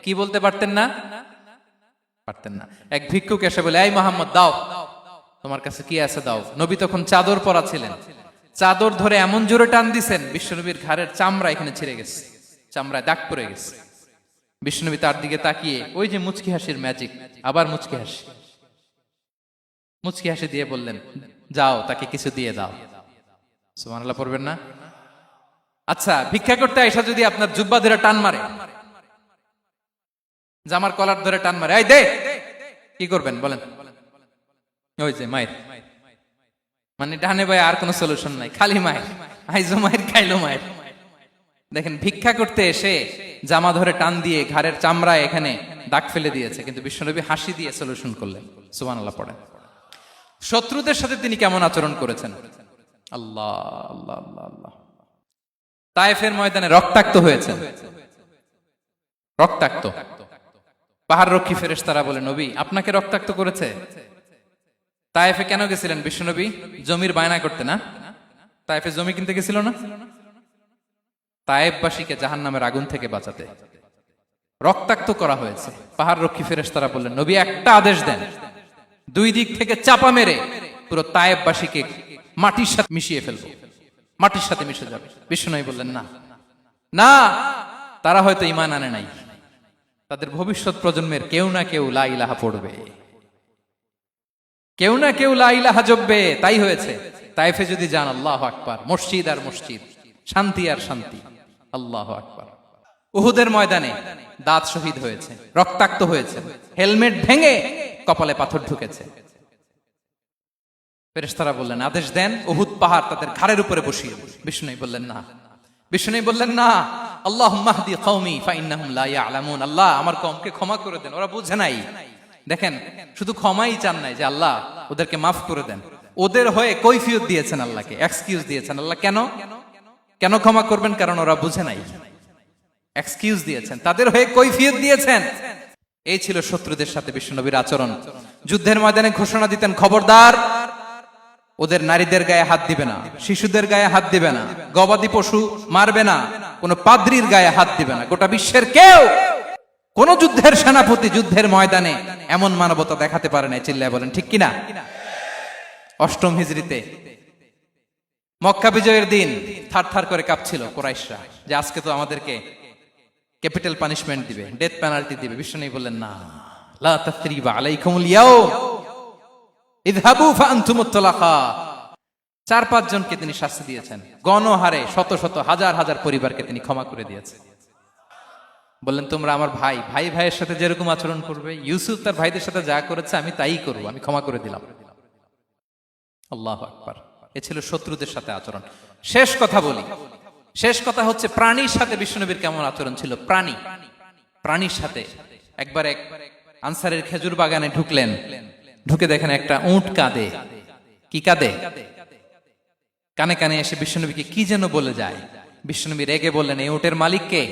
[SPEAKER 1] কি বলতে পারতেন না? পারতেন না। এক ভিক্ষুক এসে বলে, এই মুহাম্মদ, দাও, তোমার কাছে কি আছে দাও। নবী তখন চাদর পরা ছিলেন। চাদর ধরে এমন জোরে টান দিছেন, বিশ্বনবীর ঘাড়ের চামড়া এখানে ছিঁড়ে গেছে, চামড়ায় দাগ পড়ে গেছে। বিশ্বনবী তার দিকে তাকিয়ে, ওই যে মুচকি হাসির ম্যাজিক, আবার মুচকি হাসি, মুচকি হাসি দিয়ে বললেন, যাও, তাকে কিছু দিয়ে দাও। সুবহানাল্লাহ পড়বেন না? আচ্ছা, ভিক্ষা করতে আইসা যদি আপনার জুব্বা ধরে টান মারে, জামার কলার ধরে টান মারে, এই দে, কি করবেন বলেন? ওই যে মায়ের, মানে ডানে ভাই আর কোনো সলিউশন নাই, খালি মায়ের, আইজো মায়ের, খাইলো মায়ের। দেখেন, ভিক্ষা করতে এসে জামা ধরে টান দিয়ে ঘাড়ের চামড়ায় এখানে দাগ ফেলে দিয়েছে, কিন্তু বিশ্বনবী হাসি দিয়ে সলিউশন করলেন। সুবহানাল্লাহ পড়েন। শত্রুদের সাথে তিনি কেমন আচরণ করেছেন? আল্লাহ আল্লাহ আল্লাহ আল্লাহ। তায়েফের ময়দানে রক্তাক্ত হয়েছে, রক্তাক্ত। পাহাড় রক্ষী ফেরেশতারা বলে, নবী, আপনাকে রক্তাক্ত করেছে? তায়েফে কেন গেছিলেন বিশ্বনবী? জমির বায়না করতে না? তায়েফে জমি কিনতে গেছিল না? তায়েফবাসীকে জাহান্নামের আগুন থেকে বাঁচাতে রক্তাক্ত করা হয়েছে। পাহাড় রক্ষী ফেরেশতারা বললেন, নবী, একটা আদেশ দেন, দুই দিক থেকে চাপা মেরে পুরো তায়েফবাসীকে মাটির সাথে মিশিয়ে ফেলবো, মাটির সাথে মিশে যাবে। বিশ্বনবী বললেন, না না, তারা হয়তো ঈমান আনে নাই, তাদের ভবিষ্যৎ প্রজন্মের কেউ না কেউ লা ইলাহা পড়বে, কেউ না কেউ লা ইলাহা জপবে। তাই হয়েছে। তায়েফে যদি যান, আল্লাহু আকবার, মসজিদ আর মসজিদ, শান্তি আর শান্তি। আল্লাহু আকবার। উহুদের ময়দানে দাঁত শহীদ হয়েছে, রক্তাক্ত হয়েছে, হেলমেট ভেঙে কপালে পাথর ঢুকেছে। ফেরেশতারা বললেন, আদেশ দেন, উহুদ পাহাড় তাদের ঘাড়ের উপরে বসিয়ে দিন। বিষ্ণু বললেন, না। বিষ্ণু বললেন, না, আল্লাহুম্মা হদি কওমি ফাইন্নাহুম লা ইয়ালামুন। আল্লাহ, আমার কওমকে ক্ষমা করে দেন, ওরা বুঝে নাই। দেখেন, শুধু ক্ষমাই চান নাই যে আল্লাহ ওদেরকে মাফ করে দেন, ওদের হয়ে কৈফিয়ত দিয়েছেন আল্লাহকে, এক্সকিউজ দিয়েছেন। আল্লাহ কেন কেন ক্ষমা করবেন? কারণ ওরা বুঝে নাই। এক্সকিউজ দিয়েছেন, তাদের হয়ে কৈফিয়ত দিয়েছেন। এই ছিল শত্রুদের সাথে বিশ্বনবীর আচরণ। যুদ্ধের ময়দানে ঘোষণা দিতেন, খবরদার, ওদের নারীদের গায়ে হাত দিবে না, শিশুদের গায়ে হাত দিবে না, গবাদি পশু মারবে না, কোন পাদ্রীর গায়ে হাত দিবে না। গোটা বিশ্বের কেউ, কোন যুদ্ধের সেনাপতি যুদ্ধের ময়দানে এমন মানবতা দেখাতে পারে না। চিল্লায় বলেন ঠিক কিনা? অষ্টম হিজরিতে মক্কা বিজয়ের দিন থারথার করে কাঁপছিল কুরাইশরা, যে আজকে তো আমাদেরকে ক্যাপিটাল পানিশমেন্ট দিবে, ডেথ পেনাল্টি দিবে। বিশ্বনবী বললেন, না, লা তাসরিবা আলাইকুমুল ইয়াউম, ইযহাবু ফাআনতুমুত তুলাকা। 4-5 জনকে তিনি শাস্তি দিয়েছেন, গণহারে শত শত হাজার হাজার পরিবারকে তিনি ক্ষমা করে দিয়েছেন। বললেন তোমরা আমার ভাই, ভাই ভাইয়ের সাথে যেরকম আচরণ করবে, ইউসুফ তার ভাইদের সাথে যা করেছে আমি তাই করব, আমি ক্ষমা করে দিলাম। আল্লাহু আকবার। এ ছিল শত্রুদের সাথে আচরণ। শেষ কথা বলি, শেষ কথা হচ্ছে প্রাণীর সাথে বিশ্বনবীর কেমন আচরণ ছিল। প্রাণীর সাথে একবার এক আনসারের খেজুর বাগানে ঢুকলেন, ঢুকে দেখেন একটা উট কাঁদে। কি কাঁদে? কানে কানে এসে বিশ্বনবীকে কি যেন বলে যায়। বিশ্বনবী রেগে বললেন, এই উটের মালিক কে?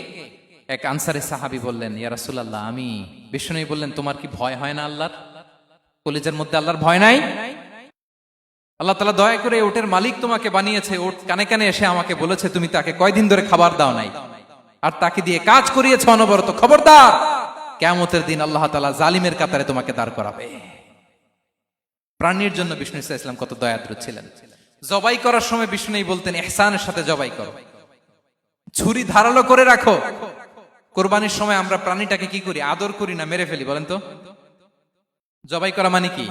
[SPEAKER 1] এক আনসারের সাহাবী বললেন, ইয়া রাসূলুল্লাহ আমি। বিশ্বনবী বললেন, তোমার কি ভয় হয় না আল্লাহর? কলিজার মধ্যে আল্লাহর ভয় নাই? আল্লাহ তাআলা দয়া করে উটের মালিক তোমাকে বানিয়েছে, উট কানে কানে এসে আমাকে বলেছে তুমি তাকে কয়দিন ধরে খাবার দাও নাই, আর তাকে দিয়ে কাজ করিয়েছে অনবরত। খবরদার, কিয়ামতের দিন আল্লাহ তাআলা জালিমের কাতারে তোমাকে দাঁড় করাবে। প্রাণীর জন্য বিষ্ণু ইসা ইসলাম কত দয়াদ্র ছিলেন। জবাই করার সময় বিষ্ণু বলতেন, ইহসানের সাথে জবাই করো, ছুরি ধারালো করে রাখো। কোরবানির সময় আমরা প্রাণীটাকে কি করি? আদর করি না মেরে ফেলি? বলেন তো, জবাই করা মানে কি?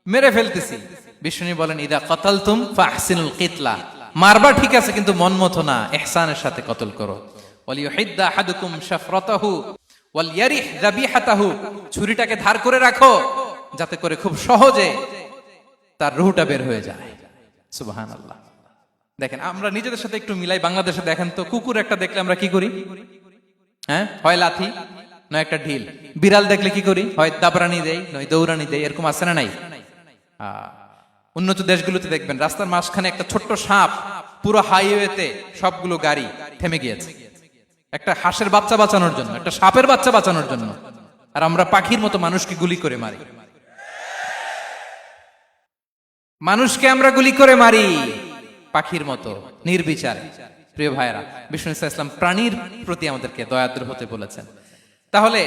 [SPEAKER 1] মেরে ফেলতেছি। বিষ্ণু বলেন, ইদা কাতালতুম ফাহসিনুল কিতলা, মারবা ঠিক আছে কিন্তু মন মতো না, ইহসানের সাথে কতল করো। ওয়ালিয়ুহিদ্দা আহাদুকুম শাফরাতাহু ওয়ালইয়ারিহ যাবিহাতাহু, ছুরিটাকে ধার করে রাখো যাতে করে খুব সহজে তার রূহটা বের হয়ে যায়। সুবহানাল্লাহ। দেখেন আমরা নিজেদের সাথে একটু মিলাই। বাংলাদেশে দেখেন তো, কুকুর একটা দেখলে আমরা কি করি? হ্যাঁ, হয় লাথি নয় একটা ঢিল। বিড়াল দেখলে কি করি? হয় দাবরানি দেই নয় দৌড়ানি দেই। এরকম আছে না নাই? উন্নত দেশগুলোতে দেখবেন রাস্তার মাঝখানে একটা ছোট্ট সাপ, পুরো হাইওয়েতে সবগুলো গাড়ি থেমে গিয়েছে একটা হাঁসের বাচ্চা বাঁচানোর জন্য, একটা সাপের বাচ্চা বাঁচানোর জন্য। আর আমরা পাখির মতো মানুষকে গুলি করে মারি। মানুষকে আমরা গুলি করে মারি পাখির মতো নির্বিচারে। প্রিয় ভাইরা, বিষ্ণু ইসলাম প্রাণীর প্রতি আমাদেরকে দয়াদ্র হতে বলেছেন। তাহলে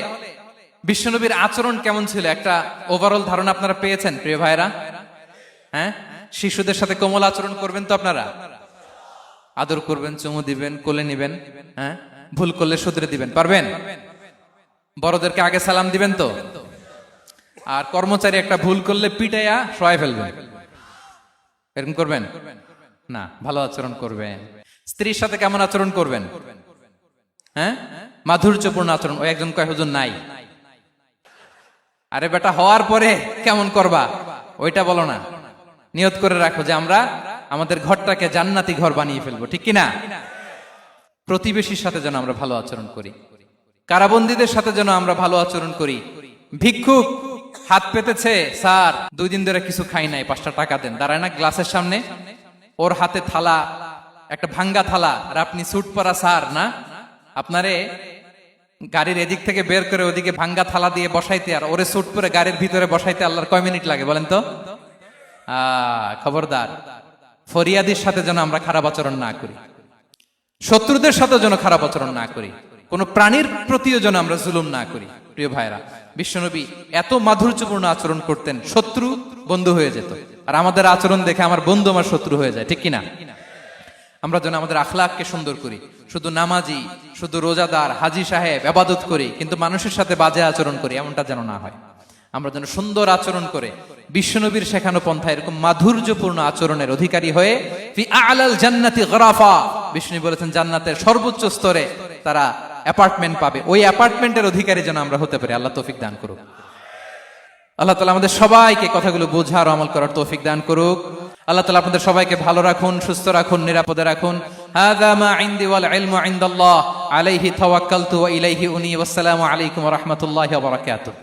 [SPEAKER 1] বিশ্বনবীর আচরণ কেমন ছিল একটা ওভারঅল ধারণা আপনারা পেয়েছেন প্রিয় ভাইরা? হ্যাঁ, শিশুদের সাথে কোমল আচরণ করবেন তো আপনারা? আদর করবেন, চুমু দিবেন, কোলে নিবেন, হ্যাঁ, ভুল করলে শুধরে দিবেন, পারবেন? বড়দেরকে আগে সালাম দিবেন তো? আর কর্মচারী একটা ভুল করলে পিটাইয়া শোয়াই ফেলবেন, এরকম করবেন না? ভালো আচরণ করবেন। স্ত্রীর সাথে কেমন আচরণ করবেন? হ্যাঁ, মাধুর্যপূর্ণ আচরণ। ওই একজন কয় হুজুর নাই। আরে বেটা, হওয়ার পরে কেমন করবা ওইটা বলো না। নিয়ত করে রাখো যে আমরা আমাদের ঘরটাকে জান্নাতি ঘর বানিয়ে ফেলবো, ঠিক কিনা? প্রতিবেশীর সাথে যেন আমরা ভালো আচরণ করি, কারাবন্দীদের সাথে যেন আমরা ভালো আচরণ করি। ভিক্ষুক হাত পেতেছে, স্যার 2 দিন ধরে কিছু খাই নাই, 5টা টাকা দেন। দাঁড়ায় না গ্লাসের সামনে, ওর হাতে থালা, একটা ভাঙ্গা থালা, আর আপনি স্যুট পরা স্যার না, আপনারে গাড়ির এদিক থেকে বের করে ওদিকে ভাঙ্গা থালা দিয়ে বসাইতে আর ওরে স্যুট পরে গাড়ির ভিতরে বসাইতে আল্লাহর কয় মিনিট লাগে বলেন তো? খবরদার, ফরিয়াদির সাথে যেন আমরা খারাপ আচরণ না করি, শত্রুদের সাথে যেন খারাপ আচরণ না করি, কোন প্রাণীর প্রতিও যেন আমরা জুলুম না করি। প্রিয় ভাইরা, বিশ্বনবী এত মাধুর্যপূর্ণ আচরণ করতেন, শত্রু বন্ধু হয়ে যেত। আর আমাদের আচরণ দেখে আমার বন্ধু আমার শত্রু হয়ে যায়, ঠিক কিনা? আমরা যেন আমাদের আখলাককে সুন্দর করি। শুধু নামাজি, শুধু রোজাদার, হাজি সাহেব ইবাদত করি কিন্তু মানুষের সাথে বাজে আচরণ করি, এমনটা যেন না হয়। আমরা যেন সুন্দর আচরণ করে বিশ্বনবীর শেখানো পন্থা এরকম মাধুর্যপূর্ণ আচরণের অধিকারী হয়ে ফি আ'লাল জান্নাতি গরাফা, বিষ্ণু বলেছেন জান্নাতের সর্বোচ্চ স্তরে তারা অ্যাপার্টমেন্ট পাবে। ওই অ্যাপার্টমেন্টের অধিকারী যেন আমরা হতে পারি। আল্লাহ তৌফিক দান করুক। আল্লাহ তাআলা আমাদের সবাইকে কথাগুলো বোঝার আমল করার তৌফিক দান করুক। আল্লাহ তাআলা আপনাদের সবাইকে ভালো রাখুন, সুস্থ রাখুন, নিরাপদে রাখুন। হাযা মা ইনদি ওয়াল ইলমু ইনদাল্লাহ আলাইহি তাওয়াক্কালতু ওয়া ইলাইহি উনী। ওয়াসসালামু আলাইকুম ওয়া রাহমাতুল্লাহি ওয়া বারাকাতুহু।